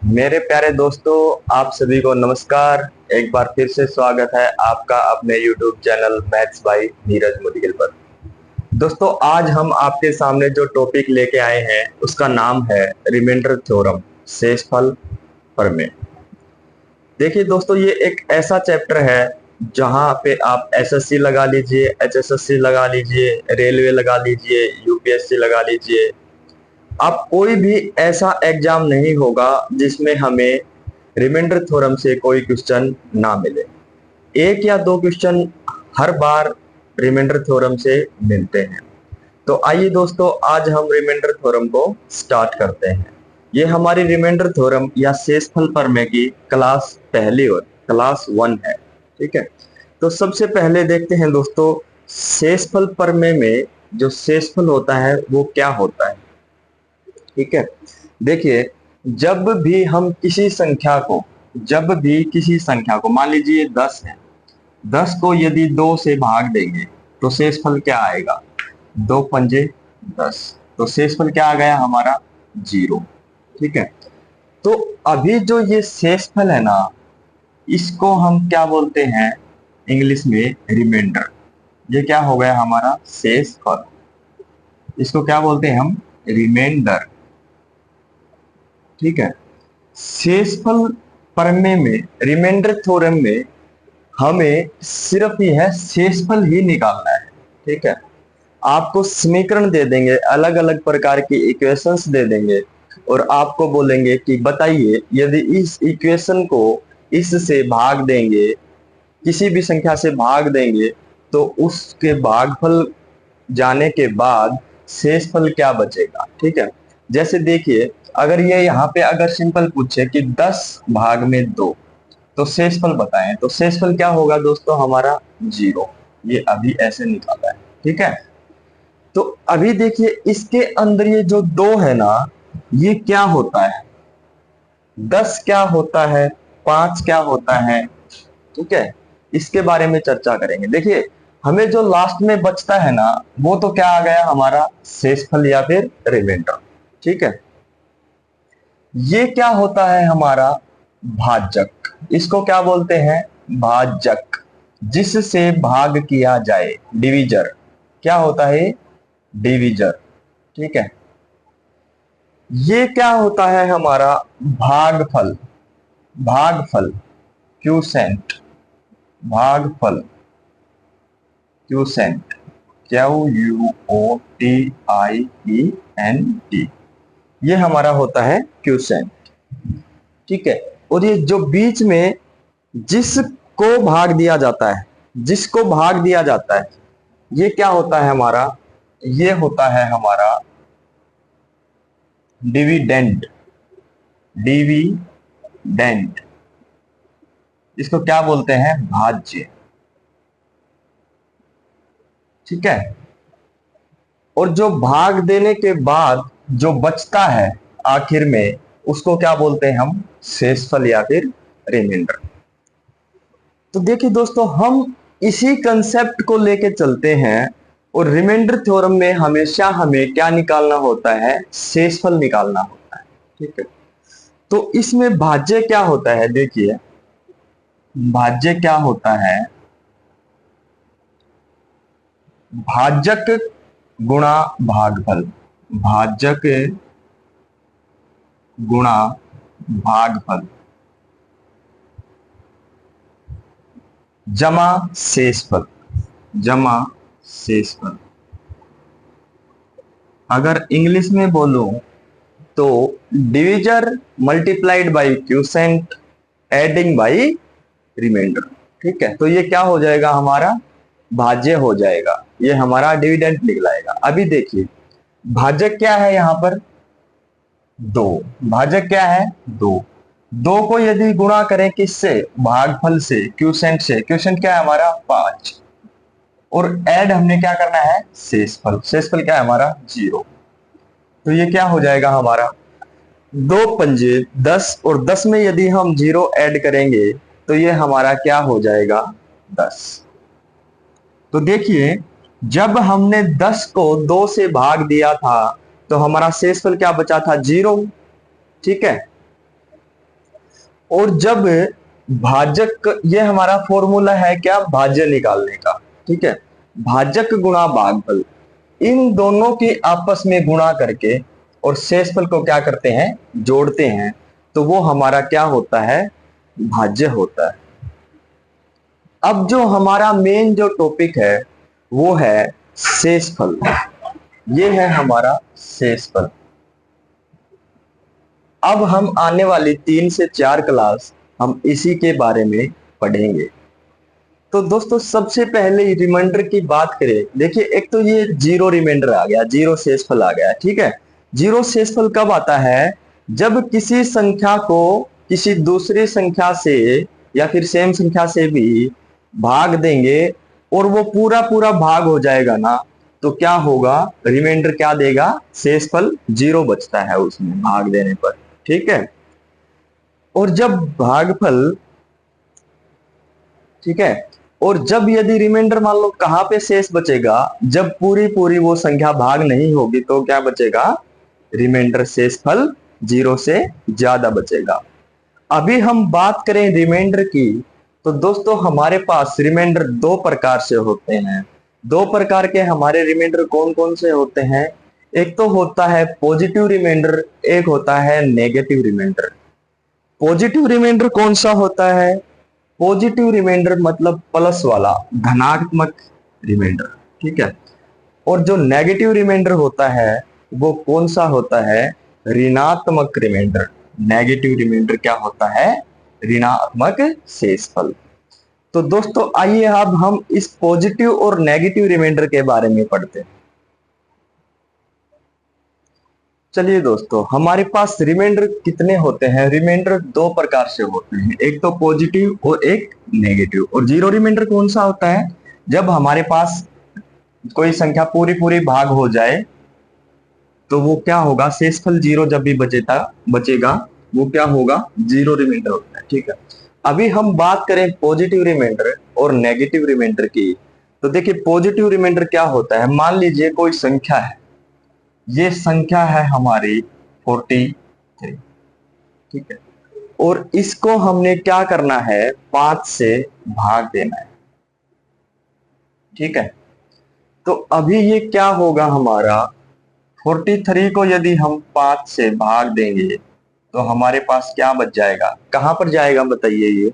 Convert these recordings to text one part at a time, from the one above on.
मेरे प्यारे दोस्तों, आप सभी को नमस्कार। एक बार फिर से स्वागत है आपका अपने YouTube channel maths by Neeraj Mudgil पर। दोस्तों, आज हम आपके सामने जो टॉपिक लेके आए हैं उसका नाम है रिमाइंडर थ्योरम, शेषफल प्रमेय। देखिए दोस्तों, ये एक ऐसा चैप्टर है जहां पे आप एसएससी लगा लीजिए, एचएसएससी लगा लीजिए, रेलवे लगा लीजिए, यूपीएससी लगा लीजिए, आप कोई भी ऐसा एग्जाम नहीं होगा जिसमें हमें रिमाइंडर थ्योरम से कोई क्वेश्चन ना मिले। एक या दो क्वेश्चन हर बार रिमाइंडर थ्योरम से मिलते हैं। तो आइए दोस्तों, आज हम रिमाइंडर थ्योरम को स्टार्ट करते हैं। ये हमारी रिमाइंडर थ्योरम या शेषफल प्रमेय की क्लास पहली और क्लास 1 है। ठीक है, तो सबसे पहले देखते हैं दोस्तों, शेषफल प्रमेय में जो शेषफल होता है वो क्या होता है। ठीक है, देखिए, जब भी किसी संख्या को मान लीजिए 10 है, 10 को यदि 2 से भाग देंगे तो शेषफल क्या आएगा? 2 पंजे 10, तो शेषफल क्या आ गया हमारा? 0। ठीक है, तो अभी जो ये शेषफल है ना, इसको हम क्या बोलते हैं इंग्लिश में? रिमाइंडर। ये क्या हो गया हमारा? शेषफल। इसको क्या बोलते हैं हम? रिमाइंडर। ठीक है, शेषफल प्रमेय में, रिमाइंडर थ्योरम में हमें सिर्फ यह शेषफल ही निकालना है। ठीक है, आपको समीकरण दे देंगे, अलग अलग प्रकार की इक्वेशंस दे देंगे और आपको बोलेंगे कि बताइए यदि इस इक्वेशन को इससे भाग देंगे, किसी भी संख्या से भाग देंगे, तो उसके भागफल जाने के बाद शेषफल क्या बचेगा। ठीक है, जैसे देखिए, अगर ये यहाँ पे अगर सिंपल पूछे कि 10 भाग में 2, तो शेषफल बताएं, तो शेषफल क्या होगा दोस्तों हमारा? 0। ये अभी ऐसे निकाला है। ठीक है, तो अभी देखिए इसके अंदर ये जो 2 है ना, ये क्या होता है? 10 क्या होता है? 5 क्या होता है? ठीक है, इसके बारे में चर्चा करेंगे। देखिए, हमें जो लास्ट में बचता है ना, वो तो क्या आ गया हमारा? शेषफल या फिर रिमाइंडर। ठीक है, ये क्या होता है हमारा? भाजक। इसको क्या बोलते हैं? भाजक। जिससे भाग किया जाए, डिवीजर। क्या होता है? डिवीजर। ठीक है, ये क्या होता है हमारा? भागफल। भागफल, क्यूसेंट। भागफल, क्यूसेंट, QUOTIENT, ये हमारा होता है क्यूसेंट। ठीक है, और ये जो बीच में जिसको भाग दिया जाता है, जिसको भाग दिया जाता है, ये क्या होता है हमारा? ये होता है हमारा डिविडेंड। डिविडेंड, इसको क्या बोलते हैं? भाज्य। ठीक है, और जो भाग देने के बाद जो बचता है आखिर में, उसको क्या बोलते हैं हम? शेषफल या फिर रिमाइंडर। तो देखिए दोस्तों, हम इसी कंसेप्ट को लेके चलते हैं और रिमाइंडर थ्योरम में हमेशा हमें क्या निकालना होता है? शेषफल निकालना होता है। ठीक है, तो इसमें भाज्य क्या होता है? देखिए, भाज्य क्या होता है? भाजक गुणा भागफल। भाजक गुणा भागफल जमा शेषफल। जमा शेषफल। अगर इंग्लिश में बोलूं तो divisor multiplied by quotient adding by remainder. ठीक है, तो ये क्या हो जाएगा हमारा? भाज्य हो जाएगा। ये हमारा डिविडेंड निकलाएगा। अभी देखिए, भाजक क्या है यहां पर? 2। भाजक क्या है? 2। 2 को यदि गुणा करें किससे? भागफल से, क्यूसेंट से। क्यूसेंट क्या है हमारा? 5। और ऐड हमने क्या करना है? शेषफल। शेषफल क्या है हमारा? 0। तो ये क्या हो जाएगा हमारा? 2 पंजे 10, और 10 में यदि हम 0 ऐड करेंगे तो ये हमारा क्या हो जाएगा? 10। तो देखिए, जब हमने 10 को 2 से भाग दिया था तो हमारा शेषफल क्या बचा था? 0। ठीक है, और जब भाजक, ये हमारा फॉर्मूला है क्या, भाज्य निकालने का, ठीक है, भाजक गुणा भागफल, इन दोनों की आपस में गुणा करके और शेषफल को क्या करते हैं, जोड़ते हैं, तो वो हमारा क्या होता है, भाज्य होता है। अब जो हमारा मेन जो टॉपिक है वो है शेषफल, ये है हमारा शेषफल। अब हम आने वाली 3 से 4 क्लास हम इसी के बारे में पढ़ेंगे। तो दोस्तों सबसे पहले रिमाइंडर की बात करें, देखिए एक तो ये जीरो रिमाइंडर आ गया, जीरो शेषफल आ गया, ठीक है। जीरो शेषफल कब आता है, जब किसी संख्या को किसी दूसरी संख्या से या फिर सेम संख्या से भी भाग देंगे और वो पूरा पूरा भाग हो जाएगा ना, तो क्या होगा, रिमाइंडर क्या देगा, शेषफल जीरो बचता है उसमें भाग देने पर, ठीक है। और जब भागफल, ठीक है, और जब यदि रिमाइंडर मान लो कहां पे शेष बचेगा, जब पूरी पूरी वो संख्या भाग नहीं होगी तो क्या बचेगा, रिमाइंडर शेषफल जीरो से ज्यादा बचेगा। अभी हम बात करें रिमाइंडर की, तो दोस्तों हमारे पास रिमाइंडर दो प्रकार से होते हैं। दो प्रकार के हमारे रिमाइंडर कौन कौन से होते हैं, एक तो होता है पॉजिटिव रिमाइंडर, एक होता है नेगेटिव रिमाइंडर। पॉजिटिव रिमाइंडर कौन सा होता है, पॉजिटिव रिमाइंडर मतलब प्लस वाला धनात्मक रिमाइंडर, ठीक है। और जो नेगेटिव रिमाइंडर होता है वो कौन सा होता है, ऋणात्मक रिमाइंडर। नेगेटिव रिमाइंडर क्या होता है, ऋणात्मक शेषफल। तो दोस्तों आइए अब हम इस पॉजिटिव और नेगेटिव रिमाइंडर के बारे में पढ़ते हैं। चलिए दोस्तों, हमारे पास रिमाइंडर कितने होते हैं, रिमाइंडर दो प्रकार से होते हैं, एक तो पॉजिटिव और एक नेगेटिव। और जीरो रिमाइंडर कौन सा होता है, जब हमारे पास कोई संख्या पूरी पूरी भाग हो जाए तो वो क्या होगा, शेषफल जीरो जब भी बचेगा वो क्या होगा, जीरो रिमाइंडर होता है, ठीक है। अभी हम बात करें पॉजिटिव रिमाइंडर और नेगेटिव रिमाइंडर की, तो देखिए पॉजिटिव रिमाइंडर क्या होता है, मान लीजिए कोई संख्या है, ये संख्या है हमारी 43, ठीक है, और इसको हमने क्या करना है, 5 से भाग देना है, ठीक है। तो अभी ये क्या होगा हमारा, 43 को यदि हम 5 से भाग देंगे तो हमारे पास क्या बच जाएगा, कहां पर जाएगा बताइए, ये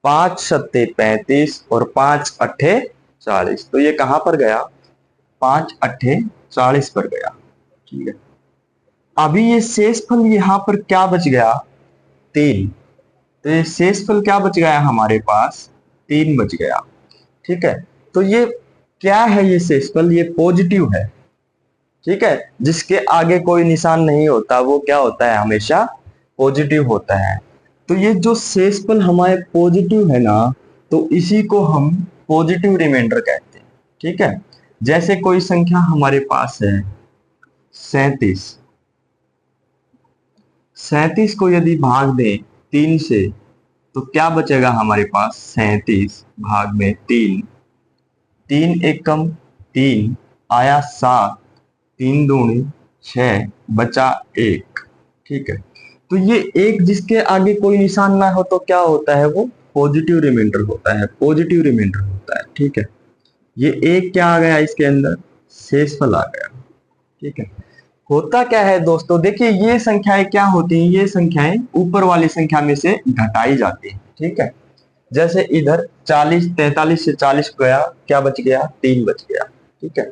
5 सत्ते 35 और 5 अट्ठे 40, तो ये कहां पर गया, 5 अट्ठे 40 पर गया, ठीक है। अभी ये शेषफल यहां पर क्या बच गया, 3, तो ये शेषफल क्या बच गया हमारे पास, 3 बच गया, ठीक है। तो ये क्या है, ये शेषफल ये पॉजिटिव है, ठीक है, जिसके आगे कोई निशान नहीं होता वो क्या होता है, हमेशा पॉजिटिव होता है। तो ये जो शेषफल हमारे पॉजिटिव है ना, तो इसी को हम पॉजिटिव रिमाइंडर कहते हैं, ठीक है। जैसे कोई संख्या हमारे पास है 37, 37 को यदि भाग दें 3 से तो क्या बचेगा हमारे पास, 37 भाग में 3, 3 एकम 3 आया 7, 3 दूनी 6 बचा 1, ठीक है। तो ये एक जिसके आगे कोई निशान ना हो तो क्या होता है, वो पॉजिटिव रिमाइंडर होता है, पॉजिटिव रिमाइंडर होता है, ठीक है। ये एक क्या आ गया इसके अंदर, शेषफल आ गया, ठीक है। होता क्या है दोस्तों, देखिए ये संख्याएं क्या होती हैं, ये संख्याएं ऊपर वाली संख्या में से घटाई जाती हैं, ठीक है। जैसे इधर 40, 43 से 40 गया, क्या बच गया, 3 बच गया, ठीक है।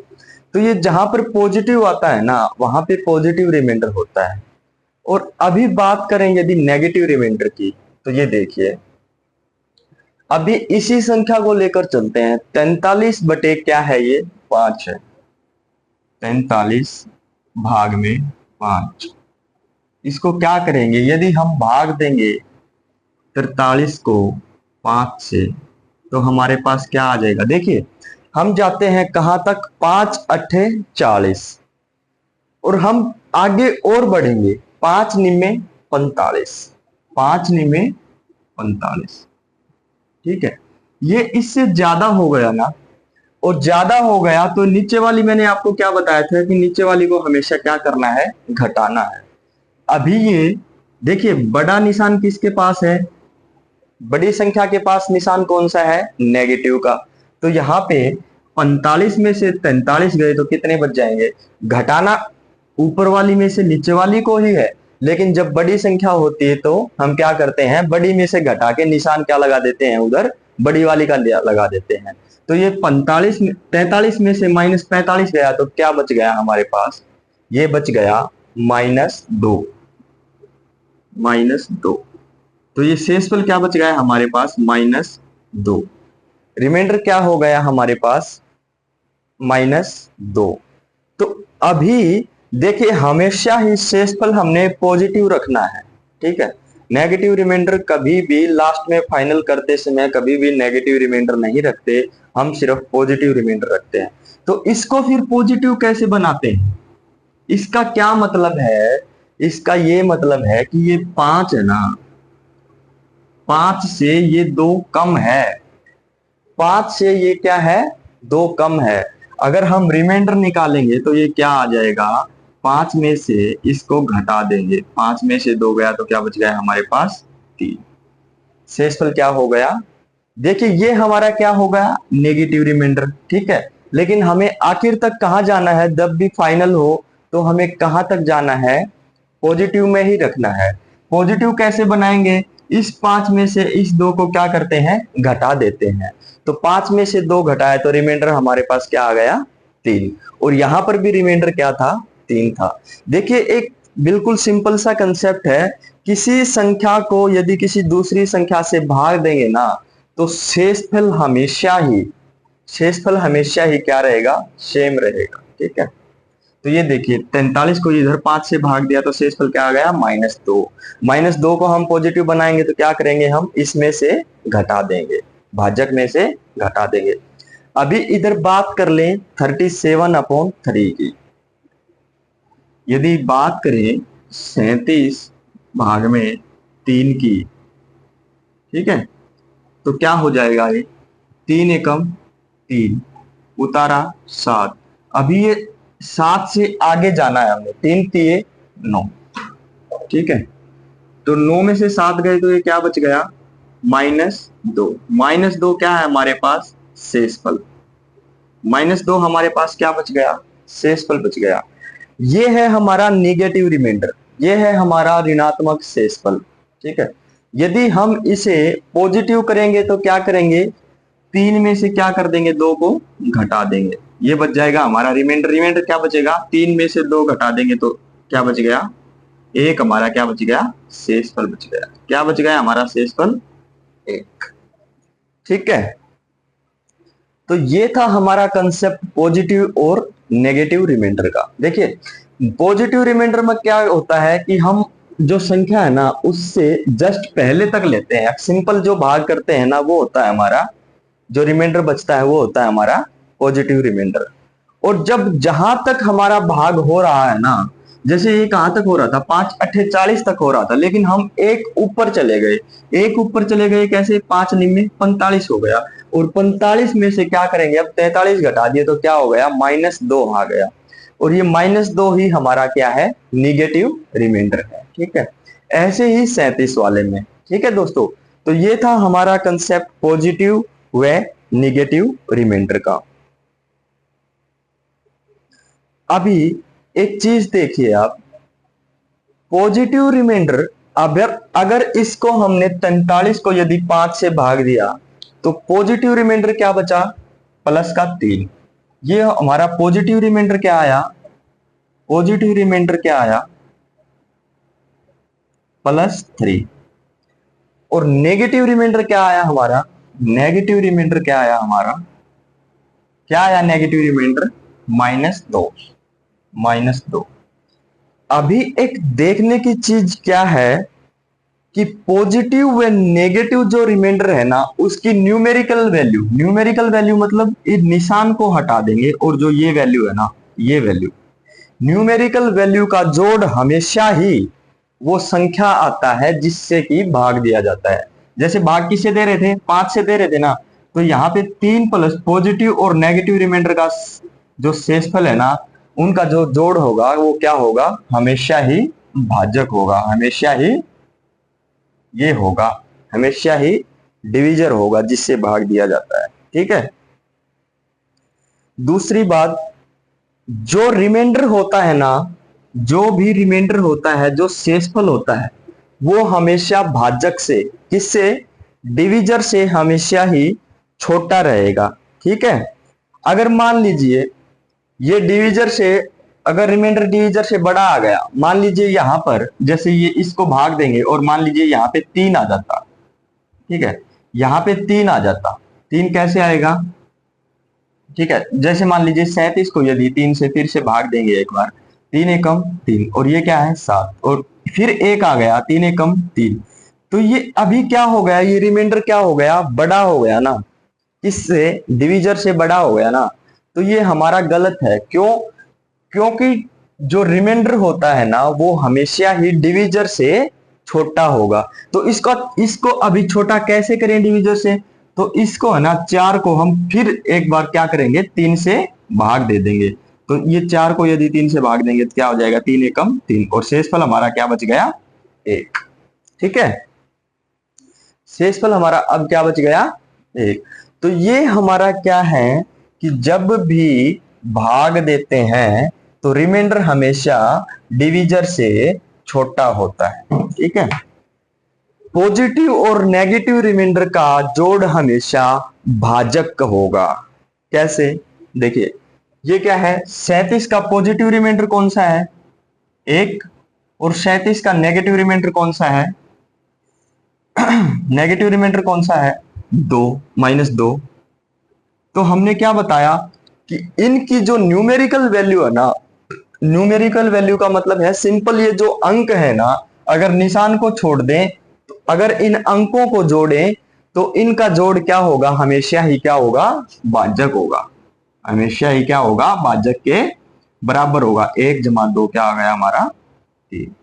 तो ये जहां पर पॉजिटिव आता है ना, वहां पे पॉजिटिव रिमाइंडर होता है। और अभी बात करें यदि नेगेटिव रिमाइंडर की, तो ये देखिए अभी इसी संख्या को लेकर चलते हैं, 43 बटे क्या है, ये 5 है, 43 भाग में 5, इसको क्या करेंगे, यदि हम भाग देंगे 43 को 5 से तो हमारे पास क्या आ जाएगा, देखिए हम जाते हैं कहां तक, 5 अट्ठे 40, और हम आगे और बढ़ेंगे, 5 निमे 45, 5 निमे 45, ठीक है। ये इससे ज्यादा हो गया ना, और ज्यादा हो गया तो नीचे वाली मैंने आपको क्या बताया था कि नीचे वाली को हमेशा क्या करना है, घटाना है। अभी ये देखिए बड़ा निशान किसके पास है, बड़ी संख्या के पास निशान कौन सा है, नेगेटिव का। तो यहाँ पे 45 में से 43 गए तो कितने बच जाएंगे, घटाना ऊपर वाली में से नीचे वाली को ही है, लेकिन जब बड़ी संख्या होती है तो हम क्या करते हैं, बड़ी में से घटा के निशान क्या लगा देते हैं, उधर बड़ी वाली का लगा देते हैं। तो ये 43 में से -45 गया तो क्या बच गया हमारे पास, ये बच गया -2। तो ये शेषफल क्या बच गया हमारे पास, -2। रिमाइंडर क्या हो गया हमारे पास, -2। तो अभी देखिए हमेशा ही शेषफल हमने पॉजिटिव रखना है, ठीक है। नेगेटिव रिमाइंडर कभी भी लास्ट में फाइनल करते समय कभी भी नेगेटिव रिमाइंडर नहीं रखते, हम सिर्फ पॉजिटिव रिमाइंडर रखते हैं। तो इसको फिर पॉजिटिव कैसे बनाते हैं, इसका क्या मतलब है, इसका ये मतलब है कि ये 5 है ना, 5 से ये 2 कम है, 5 से ये क्या है, 2 कम है। अगर हम रिमाइंडर निकालेंगे तो ये क्या आ जाएगा, 5 में से इसको घटा देंगे, 5 में से 2 गया तो क्या बच गया हमारे पास, 3। शेषफल क्या हो गया, देखिए ये हमारा क्या हो गया, नेगेटिव रिमाइंडर, ठीक है। लेकिन हमें आखिर तक कहां जाना है, जब भी फाइनल हो तो हमें कहां तक जाना है, पॉजिटिव में ही रखना है। पॉजिटिव कैसे बनाएंगे, इस 5 में से इस 2 को क्या करते हैं, घटा देते हैं। तो 5 में से 2 घटाए तो रिमाइंडर हमारे पास क्या आ गया, 3। और यहां पर भी रिमाइंडर क्या था, 3 था। देखिए एक बिल्कुल सिंपल सा कंसेप्ट है, किसी संख्या को यदि किसी दूसरी संख्या से भाग देंगे ना तो शेषफल हमेशा ही क्या रहेगा, सेम रहेगा, ठीक है। तो ये देखिए 43 को इधर 5 से भाग दिया तो शेषफल क्या आ गया, -2। -2 को हम पॉजिटिव बनाएंगे तो क्या करेंगे, हम इसमें से घटा देंगे, भाजक में से घटा देंगे। अभी इधर बात कर लें 37/3 की, यदि बात करें 37 भाग में 3 की, ठीक है, तो क्या हो जाएगा, ये 3 एकम 3 उतारा 7। अभी ये 7 से आगे जाना है हमें, 3 3 9, ठीक है। तो 9 में से 7 गए तो ये क्या बच गया, -2। -2 क्या है हमारे पास, शेषफल। -2 हमारे पास क्या बच गया, शेषफल बच गया। ये है हमारा निगेटिव रिमाइंडर, ये है हमारा ऋणात्मक शेषफल, ठीक है। यदि हम इसे पॉजिटिव करेंगे तो क्या करेंगे, 3 में से क्या कर देंगे, 2 को घटा देंगे, ये बच जाएगा हमारा रिमाइंडर। रिमाइंडर क्या बचेगा, 3 में से 2 घटा देंगे तो क्या बच गया, एक हमारा क्या बच गया, शेषफल बच गया। क्या बच गया हमारा शेषफल, 1, ठीक है। तो ये था हमारा कंसेप्ट पॉजिटिव और नेगेटिव रिमाइंडर का। देखिए पॉजिटिव रिमाइंडर में क्या होता है कि हम जो संख्या है ना उससे जस्ट पहले तक लेते हैं, सिंपल जो भाग करते हैं ना वो होता है हमारा, जो रिमाइंडर बचता है वो होता है हमारा पॉजिटिव रिमाइंडर। और जब जहां तक हमारा भाग हो रहा है ना, जैसे ये कहां तक हो रहा था, 5 8 40 तक हो रहा था, लेकिन हम एक ऊपर चले गए, एक ऊपर चले गए कैसे, 5 निम्न 45 हो गया। और 45 में से क्या करेंगे, अब 43 घटा दिए तो क्या हो गया, -2 आ गया। और ये -2 ही हमारा क्या है, निगेटिव रिमाइंडर है, ठीक है। ऐसे ही 37 वाले में, ठीक है दोस्तों। तो ये था हमारा कंसेप्ट पॉजिटिव व निगेटिव रिमाइंडर का। अभी एक चीज देखिए आप, पॉजिटिव रिमाइंडर, अगर इसको हमने 43 को यदि 5 से भाग दिया तो पॉजिटिव रिमाइंडर क्या बचा, +3। ये हमारा पॉजिटिव रिमाइंडर क्या आया, पॉजिटिव रिमाइंडर क्या आया, +3। और नेगेटिव रिमाइंडर क्या आया हमारा, नेगेटिव रिमाइंडर क्या आया हमारा, क्या आया नेगेटिव रिमाइंडर, -2। अभी एक देखने की चीज क्या है कि पॉजिटिव व नेगेटिव जो रिमाइंडर है ना उसकी न्यूमेरिकल वैल्यू मतलब इस निशान को हटा देंगे और जो ये वैल्यू है ना, ये वैल्यू न्यूमेरिकल वैल्यू का जोड़ हमेशा ही वो संख्या आता है जिससे कि भाग दिया जाता है। जैसे भाग किससे दे रहे थे, 5 से दे रहे थे ना, तो यहाँ पे 3 प्लस पॉजिटिव और नेगेटिव रिमाइंडर का जो शेषफल है ना उनका जो जोड़ होगा वो क्या होगा, हमेशा ही भाजक होगा, हमेशा ही ये होगा, हमेशा ही डिवीजर होगा जिससे भाग दिया जाता है। ठीक है। दूसरी बात, जो रिमाइंडर होता है ना, जो भी रिमाइंडर होता है, जो शेषफल होता है, वो हमेशा भाजक से, किससे, डिवीजर से हमेशा ही छोटा रहेगा। ठीक है। अगर मान लीजिए ये डिवीजर से, अगर रिमाइंडर डिवीजर से बड़ा आ गया, मान लीजिए यहां पर जैसे ये इसको भाग देंगे और मान लीजिए यहां पे 3 आ जाता। ठीक है। यहां पे 3 आ जाता, 3 कैसे आएगा? ठीक है। जैसे मान लीजिए 37 को यदि 3 से फिर से भाग देंगे एक बार, 3 एकम 3, और ये क्या है 7, और फिर एक आ गया 3 एकम 3, तो ये अभी क्या हो गया, ये रिमाइंडर क्या हो गया, बड़ा हो गया ना, किससे, डिवीजर से बड़ा हो गया ना। तो ये हमारा गलत है। क्यों? क्योंकि जो रिमाइंडर होता है ना, वो हमेशा ही डिवीजर से छोटा होगा। तो इसको अभी छोटा कैसे करें डिवीजर से? तो इसको है ना, 4 को हम फिर एक बार क्या करेंगे, 3 से भाग दे देंगे। तो ये 4 को यदि 3 से भाग देंगे तो क्या हो जाएगा, 3 एकम 3, और शेषफल हमारा क्या बच गया, 1। ठीक है। शेषफल हमारा अब क्या बच गया, 1। तो ये हमारा क्या है कि जब भी भाग देते हैं तो रिमाइंडर हमेशा डिवीजर से छोटा होता है। ठीक है। पॉजिटिव और नेगेटिव रिमाइंडर का जोड़ हमेशा भाजक होगा। कैसे? देखिए, ये क्या है, 37 का पॉजिटिव रिमाइंडर कौन सा है, 1, और 37 का नेगेटिव रिमाइंडर कौन सा है, नेगेटिव रिमाइंडर कौन सा है, 2, -2। तो हमने क्या बताया कि इनकी जो न्यूमेरिकल वैल्यू है ना, न्यूमेरिकल वैल्यू का मतलब है सिंपल, ये जो अंक है ना, अगर निशान को छोड़ दें, तो अगर इन अंकों को जोड़ें तो इनका जोड़ क्या होगा, हमेशा ही क्या होगा, भाजक होगा, हमेशा ही क्या होगा, भाजक के बराबर होगा। 1 जमा 2 क्या आ गया हमारा, 3।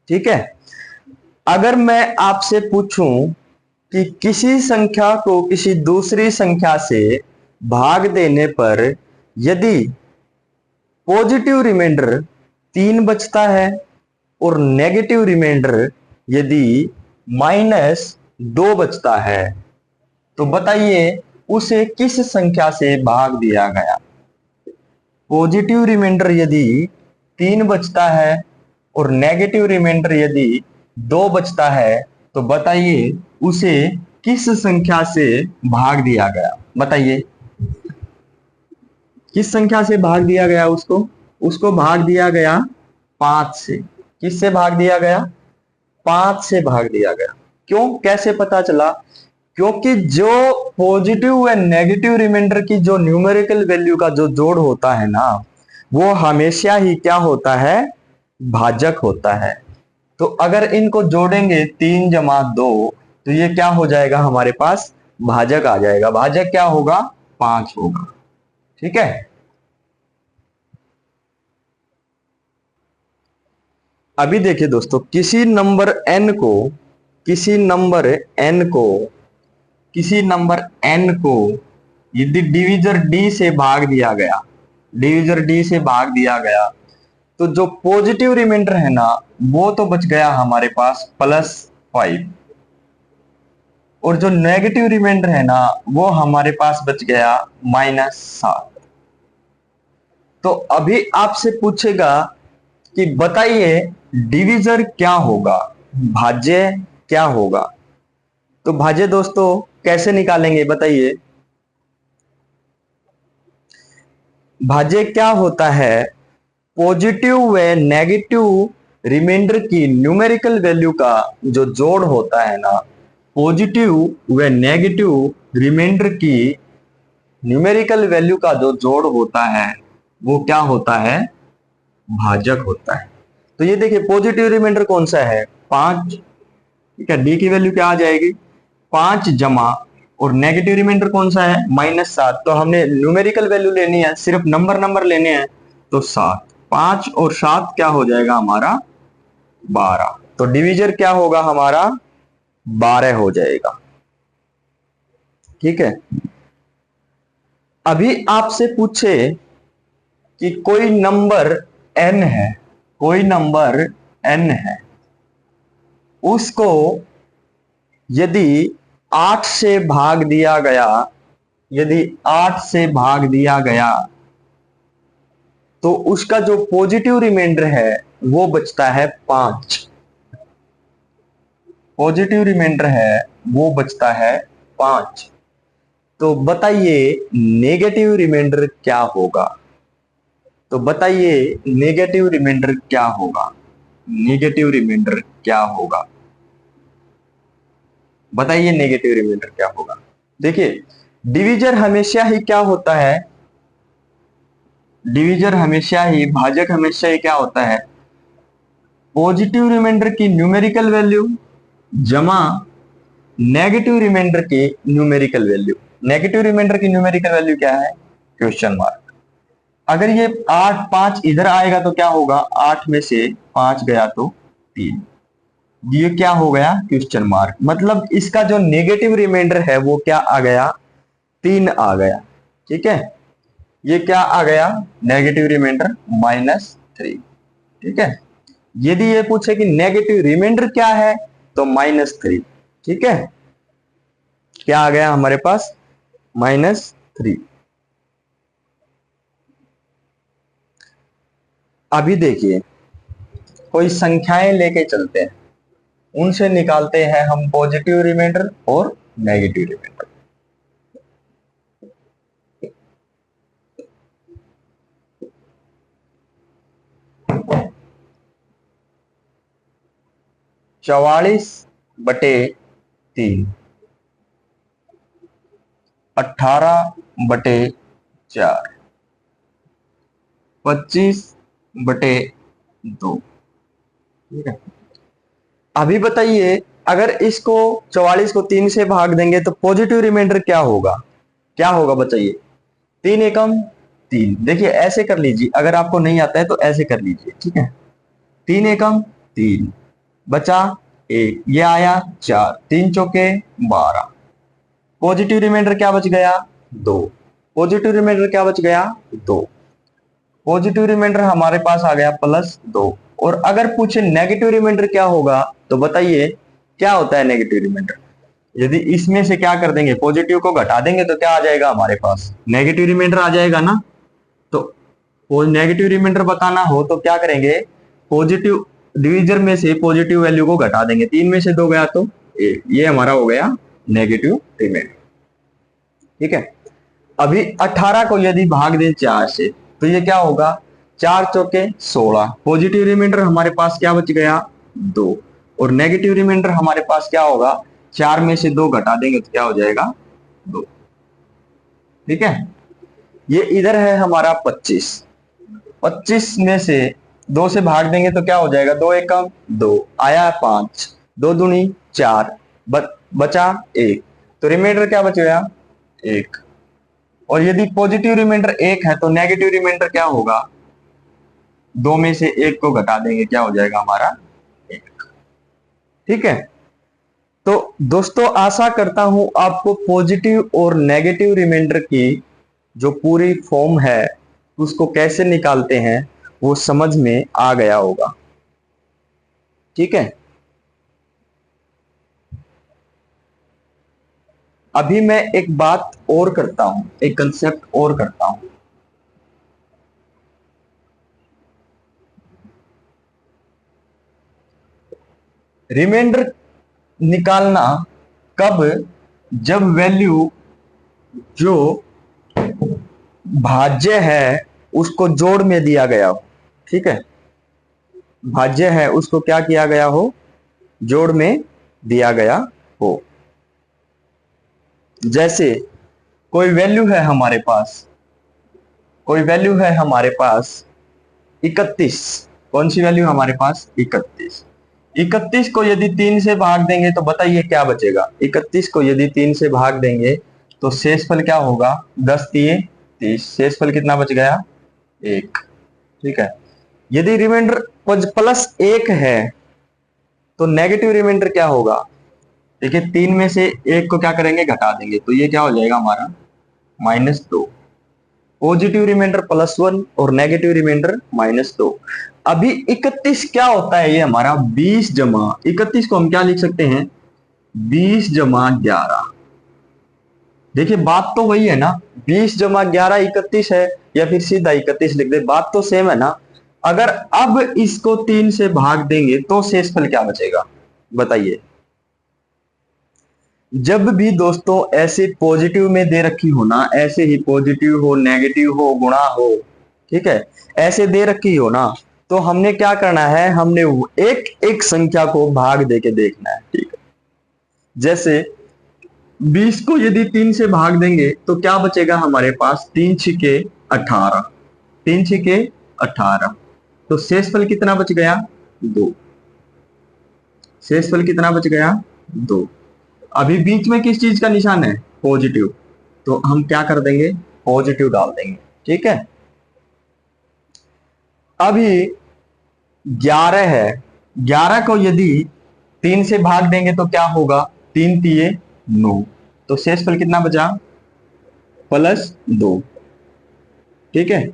ठीक है। अगर मैं आपसे पूछूं कि किसी संख्या को किसी दूसरी संख्या से भाग देने पर यदि पॉजिटिव रिमाइंडर 3 बचता है और नेगेटिव रिमाइंडर यदि -2 बचता है, तो बताइए उसे किस संख्या से भाग दिया गया। पॉजिटिव रिमाइंडर यदि 3 बचता है और नेगेटिव रिमाइंडर यदि 2 बचता है, तो बताइए उसे किस संख्या से भाग दिया गया। बताइए किस संख्या से भाग दिया गया उसको, उसको भाग दिया गया 5 से। किससे भाग दिया गया, 5 से भाग दिया गया। क्यों, कैसे पता चला? क्योंकि जो पॉजिटिव व नेगेटिव रिमाइंडर की जो न्यूमेरिकल वैल्यू का जो जोड़ होता है ना, वो हमेशा ही क्या होता है, भाजक होता है। तो अगर इनको जोड़ेंगे 3 जमा 2, तो ये क्या हो जाएगा, हमारे पास भाजक आ जाएगा। भाजक क्या होगा, 5 होगा। ठीक है। अभी देखिए दोस्तों, किसी नंबर n को, किसी नंबर n को, किसी नंबर n को यदि डिवीजर d से भाग दिया गया, डिवीजर d से भाग दिया गया, तो जो पॉजिटिव रिमाइंडर है ना, वो तो बच गया हमारे पास +5, और जो नेगेटिव रिमाइंडर है ना, वो हमारे पास बच गया -7। तो अभी आपसे पूछेगा कि बताइए डिवीजर क्या होगा, भाज्य क्या होगा। तो भाज्य दोस्तों कैसे निकालेंगे बताइए। भाज्य क्या होता है, पॉजिटिव व नेगेटिव रिमाइंडर की न्यूमेरिकल वैल्यू का जो जोड़ होता है ना, पॉजिटिव व नेगेटिव रिमाइंडर की न्यूमेरिकल वैल्यू का जो जोड़ होता है, वो क्या होता है, भाजक होता है। तो ये देखिए पॉजिटिव रिमाइंडर कौन सा है, 5। ठीक है। डी की वैल्यू क्या आ जाएगी, 5 जमा, और नेगेटिव रिमाइंडर कौन सा है, -7। तो हमने न्यूमेरिकल वैल्यू लेनी है, सिर्फ नंबर नंबर लेने हैं, तो 7, 5 और 7 क्या हो जाएगा हमारा, 12। तो डिवीजर क्या होगा हमारा, 12 हो जाएगा। ठीक है। अभी आपसे पूछे कि कोई नंबर n है, कोई नंबर n है, उसको यदि 8 से भाग दिया गया, यदि 8 से भाग दिया गया तो उसका जो पॉजिटिव रिमाइंडर है वो बचता है 5। पॉजिटिव रिमाइंडर है वो बचता है 5। तो बताइए नेगेटिव रिमाइंडर क्या होगा? तो बताइए नेगेटिव रिमाइंडर क्या होगा? नेगेटिव रिमाइंडर क्या होगा? बताइए नेगेटिव रिमाइंडर क्या होगा? देखिए डिवीजर हमेशा ही क्या होता है, डिवीजर हमेशा ही, भाजक हमेशा ही क्या होता है, पॉजिटिव रिमाइंडर की न्यूमेरिकल वैल्यू जमा नेगेटिव रिमाइंडर की न्यूमेरिकल वैल्यू। नेगेटिव रिमाइंडर की न्यूमेरिकल वैल्यू क्या है? Question mark. अगर ये 8 5 इधर आएगा तो क्या होगा, 8 में से 5 गया तो 3, ये क्या हो गया? Question mark. मतलब इसका जो नेगेटिव रिमाइंडर है वो क्या आ गया? 3 आ गया। ठीक है, ये क्या आ गया? Negative remainder -3। ठीक है, यदि ये पूछे कि नेगेटिव रिमाइंडर क्या है तो -3। ठीक है, क्या आ गया हमारे पास? -3। अभी देखिए कोई संख्याएं लेके चलते हैं, उनसे निकालते हैं हम पॉजिटिव रिमाइंडर और नेगेटिव रिमाइंडर। चौवालीस बटे 3, 18/4, 25/2। ठीक है, अभी बताइए अगर इसको 44 को 3 से भाग देंगे तो पॉजिटिव रिमाइंडर क्या होगा? क्या होगा बताइए? 3 एकम 3। देखिए ऐसे कर लीजिए, अगर आपको नहीं आता है तो ऐसे कर लीजिए। ठीक है, 3 एकम 3, बचा 1, ये आया 4, 3 चौके 12। पॉजिटिव रिमाइंडर क्या बच गया? 2। पॉजिटिव रिमाइंडर क्या बच गया? 2। पॉजिटिव रिमाइंडर हमारे पास आ गया +2। और अगर पूछे नेगेटिव रिमाइंडर क्या होगा तो बताइए क्या होता है नेगेटिव रिमाइंडर? यदि इसमें से क्या कर देंगे, पॉजिटिव को घटा देंगे तो क्या आ जाएगा हमारे पास? नेगेटिव रिमाइंडर आ जाएगा ना। तो नेगेटिव रिमाइंडर बताना हो तो क्या करेंगे, पॉजिटिव डिवीजर में से पॉजिटिव वैल्यू को घटा देंगे। 3 में से 2 गया तो 1, ये हमारा हो गया नेगेटिव रिमाइंडर। ठीक है, अभी 18 को यदि भाग दें 4 से तो ये क्या होगा? 4 चौके 16। पॉजिटिव रिमाइंडर हमारे पास क्या बच गया? 2। और नेगेटिव रिमाइंडर हमारे पास क्या होगा? 4 में से 2 घटा देंगे तो क्या हो जाएगा? 2। ठीक है, ये इधर है हमारा 25। 25 में से 2 से भाग देंगे तो क्या हो जाएगा? 2 एकम 2, आया 5, 2 दूनी 4, बचा 1। तो रिमाइंडर क्या बच गया? 1। और यदि पॉजिटिव रिमाइंडर 1 है तो नेगेटिव रिमाइंडर क्या होगा? 2 में से 1 को घटा देंगे, क्या हो जाएगा हमारा? 1। ठीक है, तो दोस्तों आशा करता हूं आपको पॉजिटिव और नेगेटिव रिमाइंडर की जो पूरी फॉर्म है उसको कैसे निकालते हैं वो समझ में आ गया होगा। ठीक है, अभी मैं एक बात और करता हूं, एक कंसेप्ट और करता हूं। रिमाइंडर निकालना कब? जब वैल्यू जो भाज्य है उसको जोड़ में दिया गया हो। ठीक है, भाज्य है उसको क्या किया गया हो? जोड़ में दिया गया हो। जैसे कोई वैल्यू है हमारे पास, कोई वैल्यू है हमारे पास 31। कौन सी वैल्यू हमारे पास? 31। 31 को यदि 3 से भाग देंगे तो बताइए क्या बचेगा? 31 को यदि 3 से भाग देंगे तो शेषफल क्या होगा? 10 3 30। शेषफल कितना बच गया? 1। ठीक है, यदि रिमाइंडर +1 है तो नेगेटिव रिमाइंडर क्या होगा? देखिए 3 में से 1 को क्या करेंगे? घटा देंगे, तो ये क्या हो जाएगा हमारा? -2। पॉजिटिव रिमाइंडर +1 और नेगेटिव रिमाइंडर -2। अभी 31 क्या होता है, ये हमारा 20 जमा 31 को हम क्या लिख सकते हैं, 20 जमा 11। देखिए बात तो वही है ना, 20 जमा 11 31 है, या फिर सीधा 31 लिख दे, बात तो सेम है ना। अगर अब इसको 3 से भाग देंगे तो शेषफल क्या बचेगा, बताइए। जब भी दोस्तों ऐसे पॉजिटिव में दे रखी हो ना, ऐसे ही पॉजिटिव हो, नेगेटिव हो, गुणा हो, ठीक है, ऐसे दे रखी हो ना, तो हमने क्या करना है, हमने एक एक संख्या को भाग देके देखना है, ठीक है। जैसे 20 को यदि 3 से भाग देंगे तो क्या बचेगा हमारे पास, 3 छिके 18, 3 छिके 18, तो शेषफल कितना बच गया, 2। शेषफल कितना बच गया, 2। अभी बीच में किस चीज का निशान है, पॉजिटिव, तो हम क्या कर देंगे, पॉजिटिव डाल देंगे, ठीक है। अभी 11 है, 11 को यदि 3 से भाग देंगे तो क्या होगा, 3 तिये 9, तो शेषफल कितना बचा, +2, ठीक है।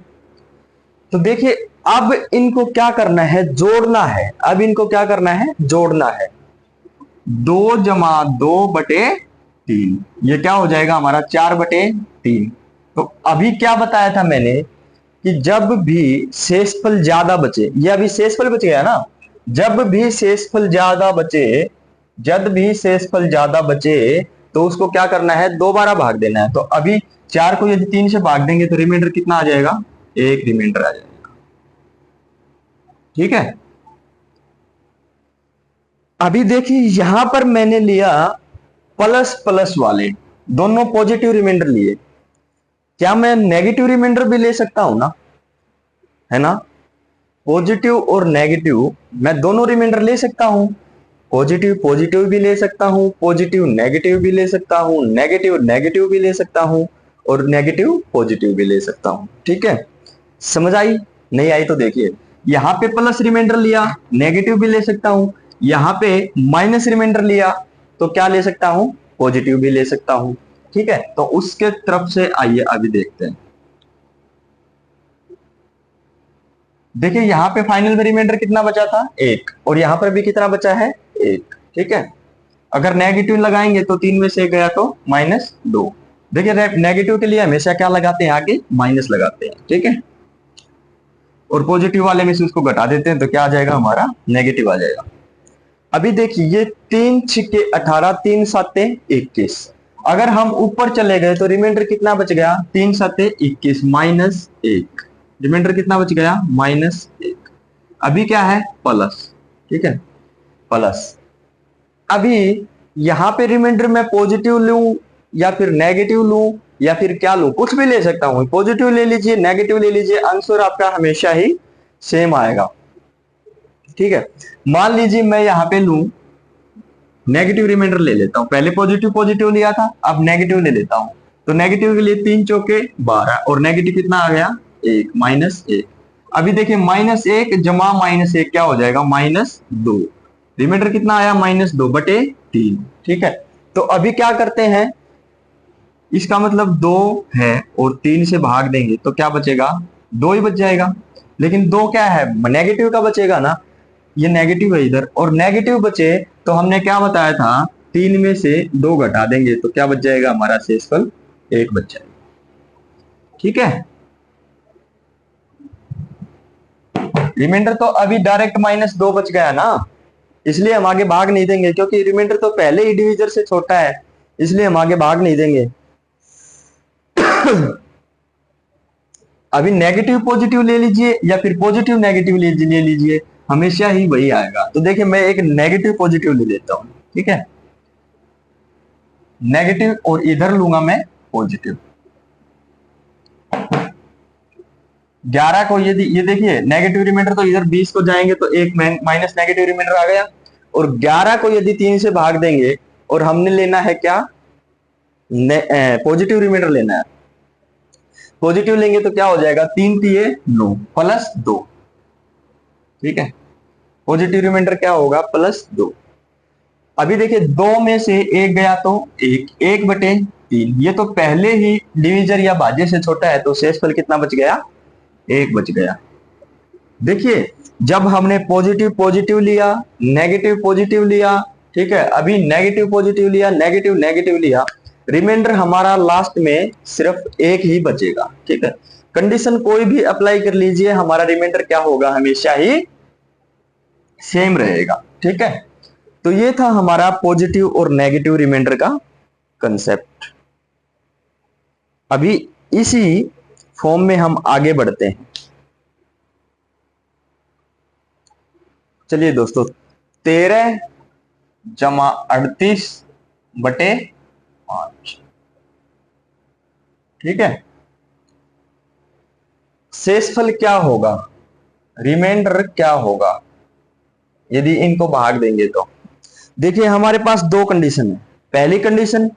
तो देखिए अब इनको क्या करना है, जोड़ना है। अब इनको क्या करना है, जोड़ना है। 2 जमा 2/3, ये क्या हो जाएगा हमारा, 4/3। तो अभी क्या बताया था मैंने कि जब भी शेषफल ज्यादा बचे, ये अभी शेषफल बच गया ना, जब भी शेषफल ज्यादा बचे, जब भी शेषफल ज्यादा बचे तो उसको क्या करना है, दोबारा भाग देना है। तो अभी 4 को यदि 3 से भाग देंगे तो रिमाइंडर कितना आ जाएगा, 1 रिमाइंडर आ जाएगा, ठीक है। अभी देखिए यहां पर मैंने लिया प्लस प्लस वाले, दोनों पॉजिटिव रिमाइंडर लिए, क्या मैं नेगेटिव रिमाइंडर भी ले सकता हूं ना, है ना। पॉजिटिव और नेगेटिव मैं दोनों रिमाइंडर ले सकता हूं, पॉजिटिव पॉजिटिव भी ले सकता हूं, पॉजिटिव नेगेटिव भी ले सकता हूं, नेगेटिव नेगेटिव भी ले सकता हूं, और नेगेटिव पॉजिटिव भी ले सकता हूं, ठीक है। समझ आई, नहीं आई तो देखिए, यहां पे प्लस रिमाइंडर लिया, नेगेटिव भी ले सकता हूं, यहां पे माइनस रिमाइंडर लिया तो क्या ले सकता हूं, पॉजिटिव भी ले सकता हूं, ठीक है। तो उसके तरफ से आइए अभी देखते हैं। देखिए यहाँ पे फाइनल में रिमाइंडर कितना बचा था, 1, और यहां पर भी कितना बचा है, 1, ठीक है। अगर नेगेटिव लगाएंगे तो 3 में से गया तो -2। देखिए नेगेटिव के लिए हमेशा क्या लगाते हैं, आगे माइनस लगाते हैं, ठीक है। और पॉजिटिव वाले में से उसको घटा देते हैं तो क्या आ जाएगा हमारा, नेगेटिव आ जाएगा। अभी देखिए ये 3 छिके 18, 3 साते 21, अगर हम ऊपर चले गए तो रिमाइंडर कितना बच गया, 3 साते 21 -1, रिमाइंडर कितना बच गया, -1। अभी क्या है, प्लस, ठीक है, प्लस। अभी यहां पे रिमाइंडर मैं पॉजिटिव लूं या फिर नेगेटिव लूं या फिर क्या लूं, कुछ भी ले सकता हूं, पॉजिटिव ले लीजिए, नेगेटिव ले लीजिए, आंसर आपका हमेशा ही सेम आएगा, ठीक है। मान लीजिए मैं यहां पे लूं, नेगेटिव रिमाइंडर ले लेता हूं, पहले पॉजिटिव पॉजिटिव लिया था, अब नेगेटिव ले लेता हूं। तो नेगेटिव के लिए 3 चौके 12, और नेगेटिव कितना आ गया, 1, -1। अभी देखिए -1 जमा -1 क्या हो जाएगा, -2, रिमाइंडर कितना आया, -2/3, ठीक है। तो अभी क्या करते हैं, इसका मतलब 2 है और 3 से भाग देंगे तो क्या बचेगा, 2 ही बच जाएगा। लेकिन 2 क्या है, नेगेटिव का बचेगा ना, ये नेगेटिव है इधर, और नेगेटिव बचे तो हमने क्या बताया था, 3 में से 2 घटा देंगे तो क्या बच जाएगा हमारा शेषफल, 1 बच जाएगा, ठीक है। रिमाइंडर तो अभी डायरेक्ट -2 बच गया ना, इसलिए हम आगे भाग नहीं देंगे, क्योंकि रिमाइंडर तो पहले ही डिविजर से छोटा है, इसलिए हम आगे भाग नहीं देंगे। अभी नेगेटिव पॉजिटिव ले लीजिए या फिर पॉजिटिव नेगेटिव ले लीजिए, हमेशा ही वही आएगा। तो देखिए मैं एक नेगेटिव पॉजिटिव ले लेता हूं, ठीक है, नेगेटिव, और इधर लूंगा मैं पॉजिटिव। 11 को यदि, ये देखिए नेगेटिव रिमाइंडर तो इधर 20 को जाएंगे तो एक माइनस नेगेटिव रिमाइंडर आ गया, और 11 को यदि 3 से भाग देंगे और हमने लेना है क्या, पॉजिटिव रिमाइंडर लेना है, पॉजिटिव लेंगे तो क्या हो जाएगा, 3 तिये 9 +2, ठीक है। पॉजिटिव रिमाइंडर क्या होगा, +2। अभी देखिए 2 में से 1 गया तो 1, 1/3, 3। ये तो पहले ही डिविजर या भाज्य से छोटा है, तो शेषफल कितना बच गया? 1 बच गया। देखिए, जब हमने पॉजिटिव पॉजिटिव लिया, नेगेटिव पॉजिटिव लिया, ठीक है, अभी नेगेटिव पॉजिटिव लिया, नेगेटिव नेगेटिव लिया, रिमाइंडर हमारा लास्ट में सिर्फ एक ही बचेगा। ठीक है, कंडीशन कोई भी अप्लाई कर लीजिए, हमारा रिमाइंडर क्या होगा? हमेशा ही सेम रहेगा। ठीक है, तो ये था हमारा पॉजिटिव और नेगेटिव रिमाइंडर का कंसेप्ट। अभी इसी फॉर्म में हम आगे बढ़ते हैं। चलिए दोस्तों, 13 जमा 38 बटे 5। ठीक है, शेषफल क्या होगा, रिमाइंडर क्या होगा यदि इनको भाग देंगे तो? देखिए, हमारे पास दो कंडीशन है। पहली कंडीशन,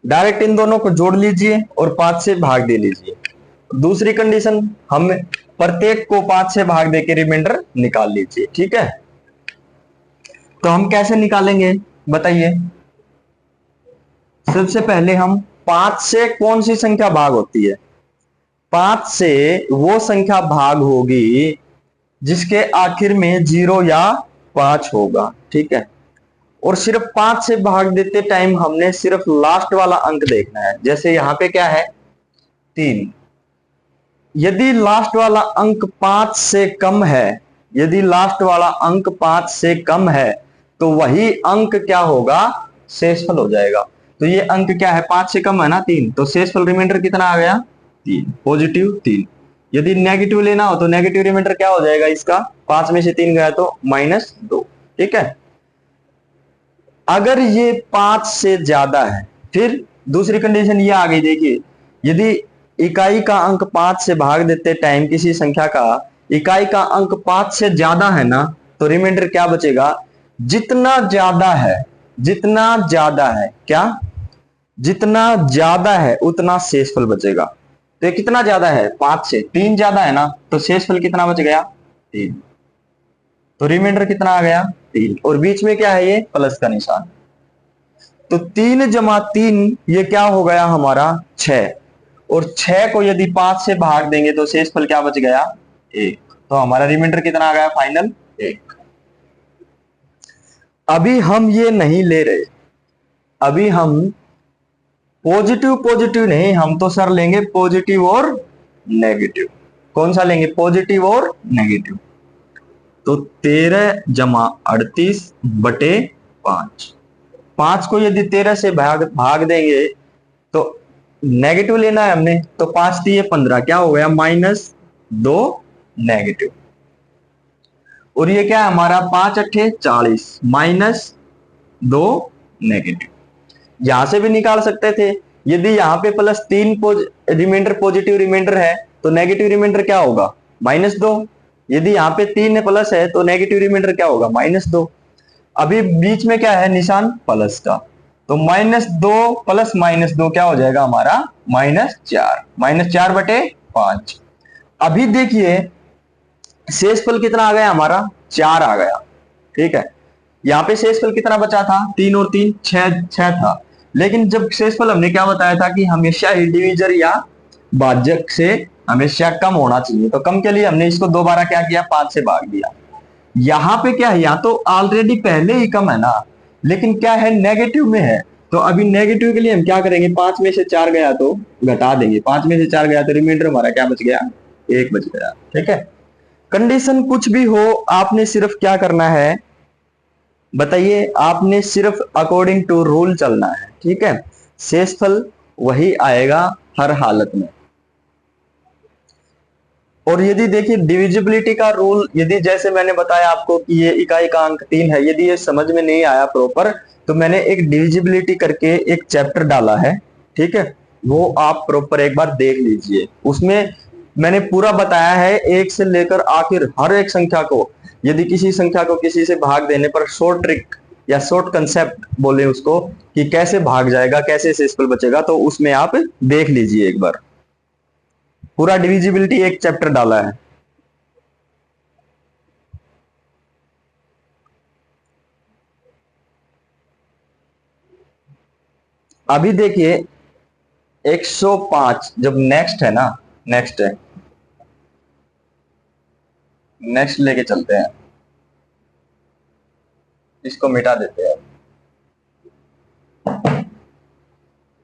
डायरेक्ट इन दोनों को जोड़ लीजिए और 5 से भाग दे लीजिए। दूसरी कंडीशन, हम प्रत्येक को 5 से भाग देके रिमाइंडर निकाल लीजिए। ठीक है, तो हम कैसे निकालेंगे बताइए? सबसे पहले हम 5 से कौन सी संख्या भाग होती है? 5 से वो संख्या भाग होगी जिसके आखिर में 0 या 5 होगा। ठीक है, और सिर्फ 5 से भाग देते टाइम हमने सिर्फ लास्ट वाला अंक देखना है। जैसे यहां पे क्या है? 3। यदि लास्ट वाला अंक 5 से कम है, यदि लास्ट वाला अंक 5 से कम है, तो वही अंक क्या होगा? शेषफल हो जाएगा। तो ये अंक क्या है? 5 से कम है ना, 3, तो शेषफल रिमाइंडर कितना आ गया? 3, पॉजिटिव 3। यदि नेगेटिव लेना हो तो नेगेटिव रिमाइंडर क्या हो जाएगा इसका? 5 में से 3 गया तो -2। ठीक है, अगर ये 5 से ज्यादा है, फिर दूसरी कंडीशन ये आ गई। देखिए, यदि इकाई का अंक 5 से भाग देते टाइम किसी संख्या का इकाई का अंक 5 से ज्यादा है ना, तो रिमाइंडर क्या बचेगा? जितना ज्यादा है, जितना ज्यादा है क्या? जितना ज्यादा है उतना शेषफल बचेगा। तो ये कितना ज्यादा है? 5 से 3 ज्यादा है ना, तो शेषफल कितना बच गया? 3। तो रिमाइंडर कितना आ गया? 3। और बीच में क्या है? ये प्लस का निशान। तो 3 जमा 3 ये क्या हो गया हमारा? 6। और 6 को यदि 5 से भाग देंगे तो शेषफल क्या बच गया? 1। तो हमारा रिमाइंडर कितना आ गया फाइनल? 1। अभी हम ये नहीं ले रहे, अभी हम पॉजिटिव पॉजिटिव नहीं, हम तो सर लेंगे पॉजिटिव और नेगेटिव। कौन सा लेंगे? पॉजिटिव और नेगेटिव। तो 13 जमा 38 बटे 5। 5 को यदि 13 से भाग देंगे तो नेगेटिव लेना है हमने, तो 5 दिए 15, क्या हो गया? -2 नेगेटिव। और ये क्या है हमारा? 5 अट्ठे 40, -2 नेगेटिव। यहां से भी निकाल सकते थे। यदि यहाँ पे +3 रिमाइंडर पॉजिटिव रिमाइंडर है, तो नेगेटिव रिमाइंडर क्या होगा? -2। यदि यहाँ पे 3 प्लस है तो नेगेटिव रिमाइंडर क्या होगा? -2। अभी बीच में क्या है? निशान प्लस का। तो -2 प्लस -2 क्या हो जाएगा हमारा? -4। -4 बटे 5। अभी देखिए, शेषफल कितना आ गया हमारा? 4 आ गया। ठीक है, यहाँ पे शेषफल कितना बचा था? 3 और 3 6 था। लेकिन जब शेषफल हमने क्या बताया था कि हमेशा ही डिविजर या भाजक से हमेशा कम होना चाहिए, तो कम के लिए हमने इसको दोबारा क्या किया? 5 से भाग दिया। यहाँ पे क्या है? यहाँ तो ऑलरेडी पहले ही कम है ना, लेकिन क्या है? नेगेटिव में है। तो अभी नेगेटिव के लिए हम क्या करेंगे? 5 में से 4 गया तो घटा देंगे। 5 में से 4 गया तो रिमाइंडर हमारा क्या बच गया? 1 बच गया। ठीक है, कंडीशन कुछ भी हो, आपने सिर्फ क्या करना है बताइए? आपने सिर्फ अकॉर्डिंग टू रूल चलना है। ठीक है, शेषफल वही आएगा हर हालत में। और यदि देखिए डिविजिबिलिटी का रूल, यदि जैसे मैंने बताया आपको कि ये इकाई का अंक 3 है, यदि ये समझ में नहीं आया प्रॉपर, तो मैंने एक डिविजिबिलिटी करके एक चैप्टर डाला है। ठीक है, वो आप प्रॉपर एक बार देख लीजिए। उसमें मैंने पूरा बताया है, एक से लेकर आखिर हर एक संख्या को, यदि किसी संख्या को किसी से भाग देने पर शॉर्ट ट्रिक या शॉर्ट कंसेप्ट बोले उसको, कि कैसे भाग जाएगा, कैसे शेषफल बचेगा, तो उसमें आप देख लीजिए एक बार। पूरा डिविजिबिलिटी एक चैप्टर डाला है। अभी देखिए, 105 जब नेक्स्ट है ना, नेक्स्ट है, नेक्स्ट लेके चलते हैं, इसको मिटा देते हैं।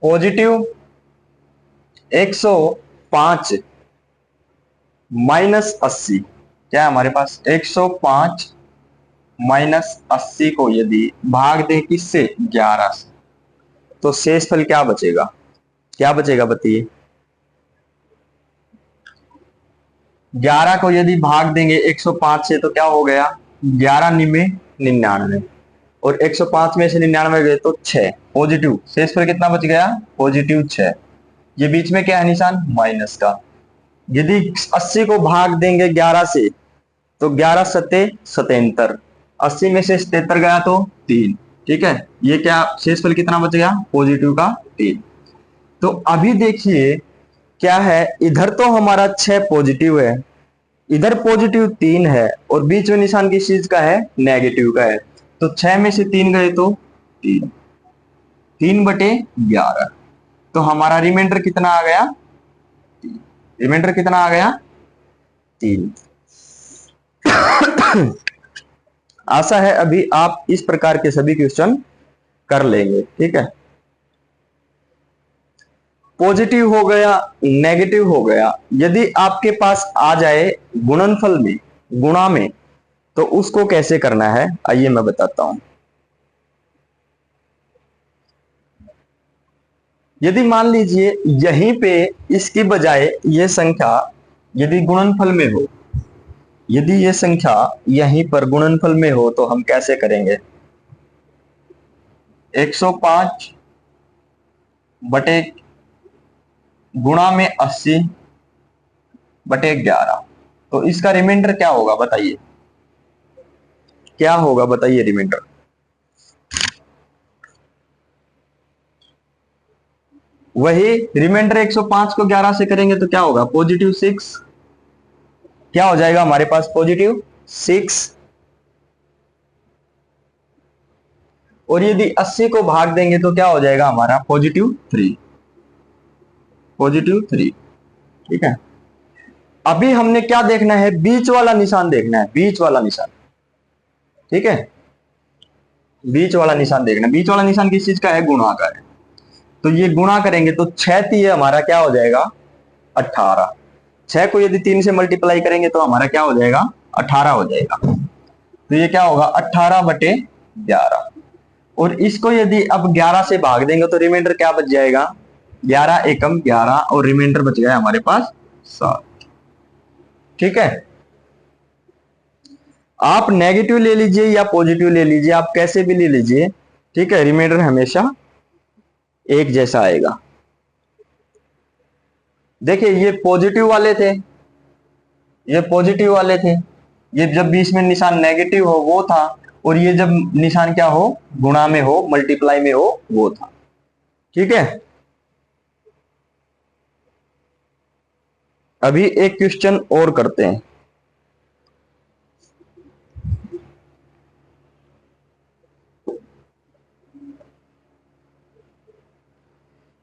पॉजिटिव 105 माइनस 80, क्या है हमारे पास 105 माइनस 80 को यदि भाग दें किससे, 11 से, तो शेषफल क्या बचेगा, क्या बचेगा बताइए। 11 को यदि भाग देंगे 105 से तो क्या हो गया, 11 निमे 99, और 105 में से 99 गए तो 6, पॉजिटिव शेषफल कितना बच गया, पॉजिटिव 6। ये बीच में क्या है निशान, माइनस का। यदि 80 को भाग देंगे 11 से तो 11 सत्ते 77, 80 में से 77 गया तो 3, ठीक है। ये क्या शेषफल कितना बच गया, पॉजिटिव का 3। तो अभी देखिए क्या है, इधर तो हमारा 6 पॉजिटिव है, इधर पॉजिटिव 3 है, और बीच में निशान किस चीज का है, नेगेटिव का है। तो 6 में से 3 गए तो 3, 3/11, तो हमारा रिमाइंडर कितना आ गया, रिमाइंडर कितना आ गया, 3। आशा है अभी आप इस प्रकार के सभी क्वेश्चन कर लेंगे, ठीक है। पॉजिटिव हो गया, नेगेटिव हो गया, यदि आपके पास आ जाए गुणनफल में, गुणा में, तो उसको कैसे करना है आइए मैं बताता हूं। यदि मान लीजिए यहीं पे इसकी बजाय ये संख्या यदि गुणनफल में हो, यदि ये संख्या यहीं पर गुणनफल में हो तो हम कैसे करेंगे, 105 बटे गुणा में 80/11, तो इसका रिमाइंडर क्या होगा बताइए, क्या होगा बताइए रिमाइंडर। वही रिमाइंडर 105 को 11 से करेंगे तो क्या होगा, पॉजिटिव 6, क्या हो जाएगा हमारे पास, पॉजिटिव 6। और यदि 80 को भाग देंगे तो क्या हो जाएगा हमारा, पॉजिटिव 3, पॉजिटिव 3, ठीक है। अभी हमने क्या देखना है, बीच वाला निशान देखना है, बीच वाला निशान, ठीक है। बीच वाला निशान देखना, बीच वाला निशान किस चीज का है, गुणा का है। तो ये गुणा करेंगे तो 6 3 हमारा क्या हो जाएगा, 18। 6 को यदि 3 से मल्टीप्लाई करेंगे तो हमारा क्या हो जाएगा, 18 हो जाएगा। तो ये क्या होगा, 18/11। और इसको यदि अब 11 से भाग देंगे तो रिमाइंडर क्या बच जाएगा, 11 एकम 11, और रिमाइंडर बच गया हमारे पास 7, ठीक है। आप नेगेटिव ले लीजिए या पॉजिटिव ले लीजिए, आप कैसे भी ले लीजिए, ठीक है, रिमाइंडर हमेशा एक जैसा आएगा। देखिए ये पॉजिटिव वाले थे, ये पॉजिटिव वाले थे, ये जब बीच में निशान नेगेटिव हो वो था, और ये जब निशान क्या हो, गुणा में हो, मल्टीप्लाई में हो, वो था, ठीक है। अभी एक क्वेश्चन और करते हैं।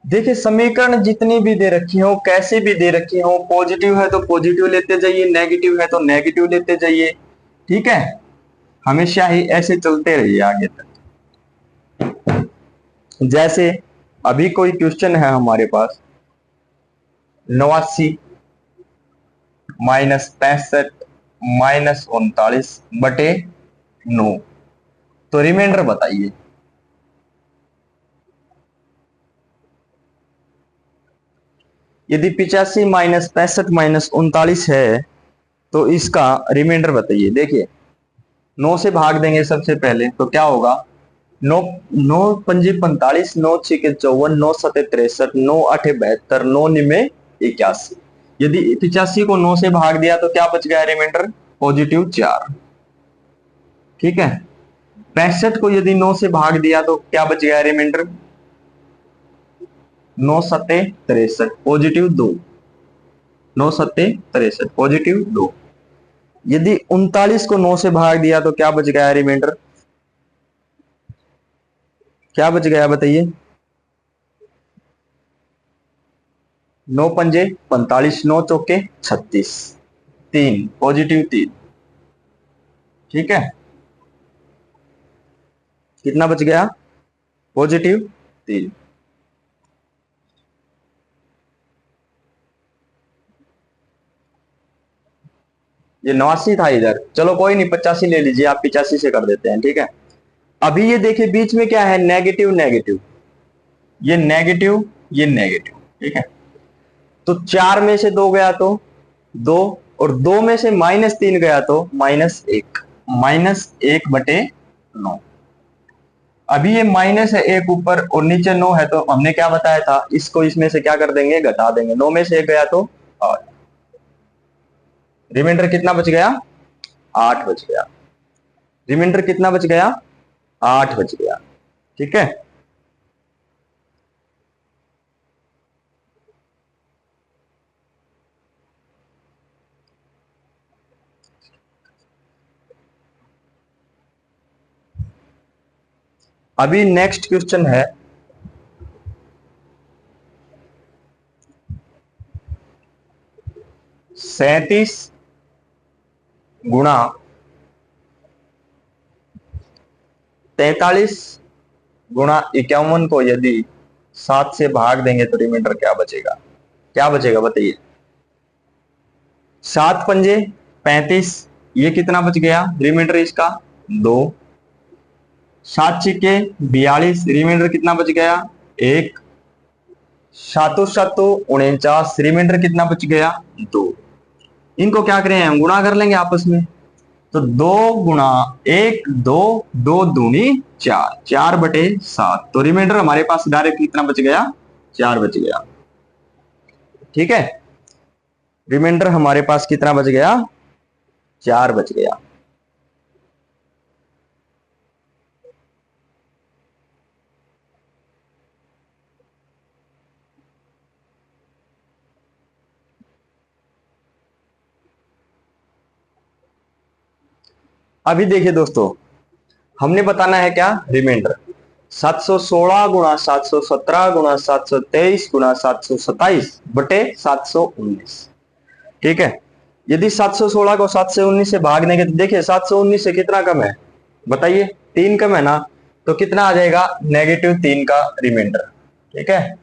देखिए समीकरण जितनी भी दे रखी हो, कैसे भी दे रखी हो, पॉजिटिव है तो पॉजिटिव लेते जाइए, नेगेटिव है तो नेगेटिव लेते जाइए, ठीक है। हमेशा ही ऐसे चलते रहिए आगे तक। जैसे अभी कोई क्वेश्चन है हमारे पास, 89 माइनस 65 माइनस 39/9, तो रिमाइंडर बताइए। यदि 85 माइनस 65 माइनस 39 है तो इसका रिमाइंडर बताइए। देखिए 9 से भाग देंगे सबसे पहले तो क्या होगा, 9 9 पंजी 45, 9 6 54, 9 7 63, 9 8 72, 9 9 81। यदि 85 को 9 से भाग दिया तो क्या बच गया रिमाइंडर, पॉजिटिव 4, ठीक है। 65 को यदि 9 से भाग दिया तो क्या बच गया रिमाइंडर, 9 7 63, पॉजिटिव 2, 9 7 63, पॉजिटिव 2। यदि 39 को 9 से भाग दिया तो क्या बच गया रिमाइंडर, क्या बच गया बताइए, 9 पंजे 45, 9 चौके 36, 3 पॉजिटिव 3। ठीक है, कितना बच गया? पॉजिटिव 3। ये 89 था इधर, चलो कोई नहीं, 85 ले लीजिए आप, 85 से कर देते हैं। ठीक है, अभी ये देखिए बीच में क्या है, नेगेटिव नेगेटिव, ये नेगेटिव ये नेगेटिव। ठीक है, तो 4 में से 2 गया तो 2, और 2 में से -3 गया तो -1, -1/9। अभी ये माइनस है 1 ऊपर और नीचे 9 है, तो हमने क्या बताया था, इसको इसमें से क्या कर देंगे, घटा देंगे। 9 में से 1 गया तो 8, रिमाइंडर कितना बच गया? 8 बच गया। रिमाइंडर कितना बच गया? 8 बच गया। ठीक है, अभी नेक्स्ट क्वेश्चन है 37 गुणा 43 गुणा 51 को यदि 7 से भाग देंगे तो रिमाइंडर क्या बचेगा? क्या बचेगा बताइए। 7 पंजे 35, ये कितना बच गया रिमाइंडर इसका? 2। 7 छिके 42, रिमाइंडर कितना बच गया? 1। 7 7 49, रिमाइंडर कितना बच गया? 2। इनको क्या करें हम, गुणा कर लेंगे आपस में। तो 2 गुणा 1 2, 2 दूनी 4, 4/7, तो रिमाइंडर हमारे पास डायरेक्ट कितना बच गया? 4 बच गया। ठीक है, रिमाइंडर हमारे पास कितना बच गया? 4 बच गया। अभी देखिए दोस्तों, हमने बताना है क्या, रिमाइंडर। 716 गुणा 717 गुणा 723 गुणा 727/719। ठीक है, यदि 716 को 7 से 19 से भाग देंगे तो देखिए 719 से कितना कम है बताइए, 3 कम है ना, तो कितना आ जाएगा, -3 का रिमाइंडर। ठीक है,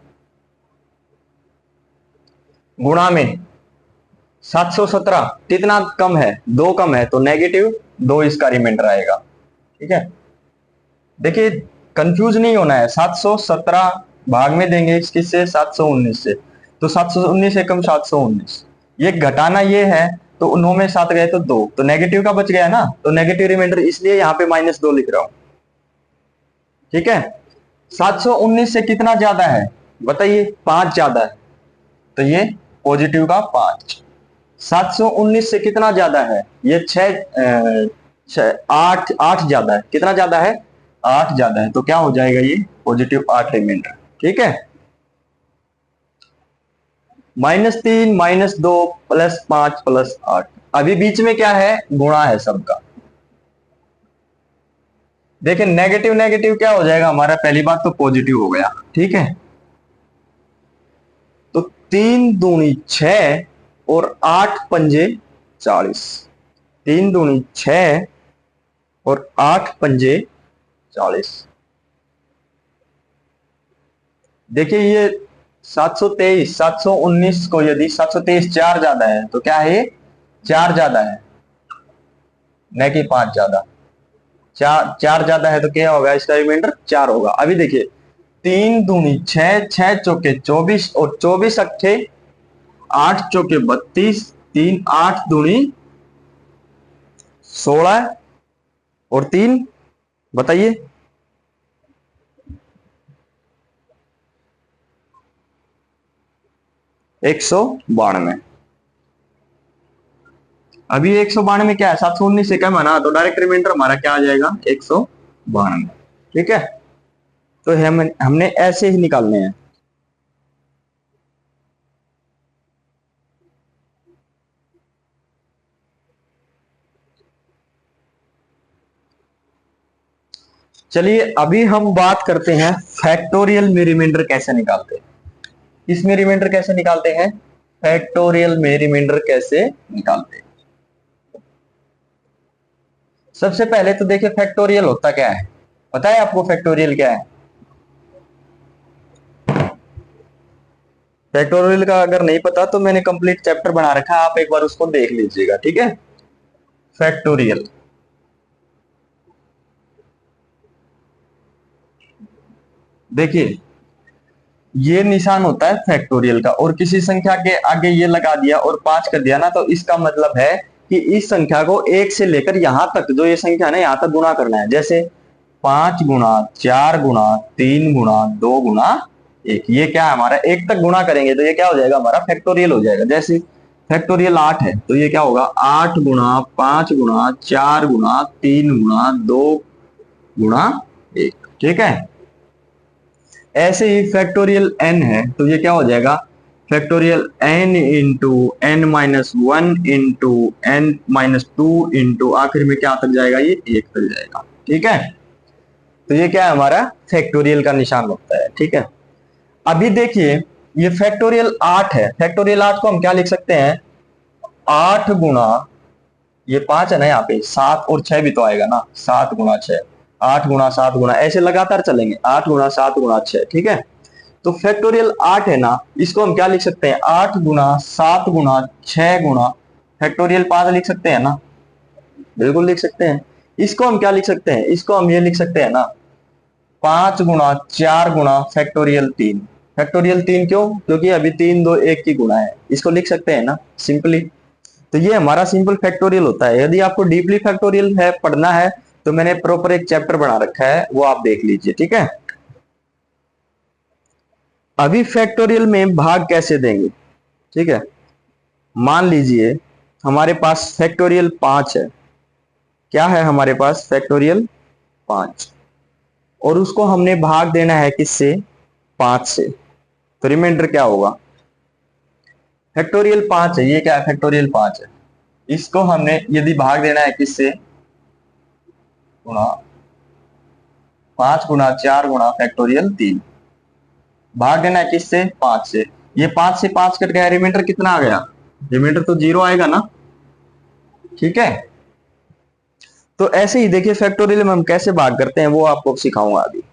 गुणा में 717 कितना कम है, 2 कम है, तो -2 इसका रिमाइंडर आएगा। ठीक है, देखिए कंफ्यूज नहीं होना है, 717 भाग में देंगे किससे, 719 से, तो 719 एकम 719, ये घटाना ये है, तो 9 में 7 गए तो 2, तो नेगेटिव का बच गया ना, तो नेगेटिव रिमाइंडर, इसलिए यहाँ पे -2 लिख रहा हूं। ठीक है, 719 से कितना ज्यादा है बताइए, 5 ज्यादा है, तो ये पॉजिटिव का 5। 719 से कितना ज्यादा है, ये 8 8 ज्यादा है, कितना ज्यादा है, 8 ज्यादा है, तो क्या हो जाएगा ये +8 रिमाइंडर। ठीक है, -3 -2 +5 +8, अभी बीच में क्या है, गुणा है सबका। देखिए नेगेटिव नेगेटिव क्या हो जाएगा हमारा, पहली बात तो पॉजिटिव हो गया। ठीक है, तो 3 दूनी 6 और 8 पंजे 40, 3 दूनी 6 और 8 पंजे 40। देखिए ये 723 719 को यदि 723 4 ज्यादा है तो क्या है, 4 ज्यादा है, न कि 5 ज्यादा। 4 ज्यादा है तो क्या होगा, इसका रिमाइंडर 4 होगा। अभी देखिए 3 दूनी 6, 6 चौके 24 और 24 अट्ठे 8 चौके 32, 3 8 दूनी 16 और 3 बताइए, 192। अभी 192 क्या है, 719 से कम है ना, तो डायरेक्ट रिमाइंडर हमारा क्या आ जाएगा, 192। ठीक है, तो हमने ऐसे ही निकालने हैं। चलिए अभी हम बात करते हैं फैक्टोरियल में रिमाइंडर कैसे निकालते हैं। इसमें रिमाइंडर कैसे निकालते हैं, फैक्टोरियल में रिमाइंडर कैसे निकालते हैं। सबसे पहले तो देखिए फैक्टोरियल होता क्या है, पता है आपको फैक्टोरियल क्या है। फैक्टोरियल का अगर नहीं पता तो मैंने कंप्लीट चैप्टर बना रखा है, आप एक बार उसको देख लीजिएगा, ठीक है। फैक्टोरियल देखिए ये निशान होता है फैक्टोरियल का, और किसी संख्या के आगे ये लगा दिया और 5 कर दिया ना, तो इसका मतलब है कि इस संख्या को 1 से लेकर यहां तक जो ये संख्या है ना यहां तक गुणा करना है। जैसे 5 गुणा 4 गुणा 3 गुणा 2 गुणा 1, ये क्या है हमारा 1 तक गुणा करेंगे तो ये क्या हो जाएगा हमारा फैक्टोरियल हो जाएगा। जैसे फैक्टोरियल 8 है तो ये क्या होगा 8 गुणा 5 गुणा 4 गुणा 3 गुणा 2 गुणा 1, ठीक है। ऐसे ही फैक्टोरियल n है तो ये क्या हो जाएगा factorial n into n minus one into n minus two into आखिर में क्या तक जाएगा ये 1 तक जाएगा, ठीक है। तो ये क्या है हमारा फैक्टोरियल का निशान होता है, ठीक है। अभी देखिए ये फैक्टोरियल 8 है, फैक्टोरियल 8 को हम क्या लिख सकते हैं 8 गुणा ये 5 है ना यहाँ पे 7 और 6 भी तो आएगा ना 7 गुणा 6, 8 गुणा 7 गुणा ऐसे लगातार चलेंगे 8 गुणा 7 गुणा 6, ठीक है। तो फैक्टोरियल 8 है ना इसको हम क्या लिख सकते हैं 8 गुणा 7 गुणा 6 गुणा फैक्टोरियल 5 लिख सकते हैं ना, बिल्कुल लिख सकते हैं। इसको हम क्या लिख सकते हैं, इसको हम ये लिख सकते हैं ना 5 गुणा 4 गुणा फैक्टोरियल 3, फैक्टोरियल 3 क्यों, क्योंकि अभी 3 2 1 की गुणा है, इसको लिख सकते हैं ना सिंपली। तो ये हमारा सिंपल फैक्टोरियल होता है। यदि आपको डीपली फैक्टोरियल है पढ़ना है तो मैंने प्रॉपर एक चैप्टर बना रखा है वो आप देख लीजिए, ठीक है। अभी फैक्टोरियल में भाग कैसे देंगे, ठीक है। मान लीजिए हमारे पास फैक्टोरियल 5 है, क्या है हमारे पास फैक्टोरियल 5, और उसको हमने भाग देना है किससे 5 से, तो रिमाइंडर क्या होगा फैक्टोरियल 5 है, ये क्या है फैक्टोरियल 5 है, इसको हमने यदि भाग देना है किससे गुणा 5 गुणा 4 गुणा फैक्टोरियल 3, भाग देना है किससे 5 से, ये 5 से 5 कट गया रिमाइंडर कितना आ गया, रिमाइंडर तो 0 आएगा ना, ठीक है। तो ऐसे ही देखिए फैक्टोरियल में हम कैसे भाग करते हैं वो आपको सिखाऊंगा अभी।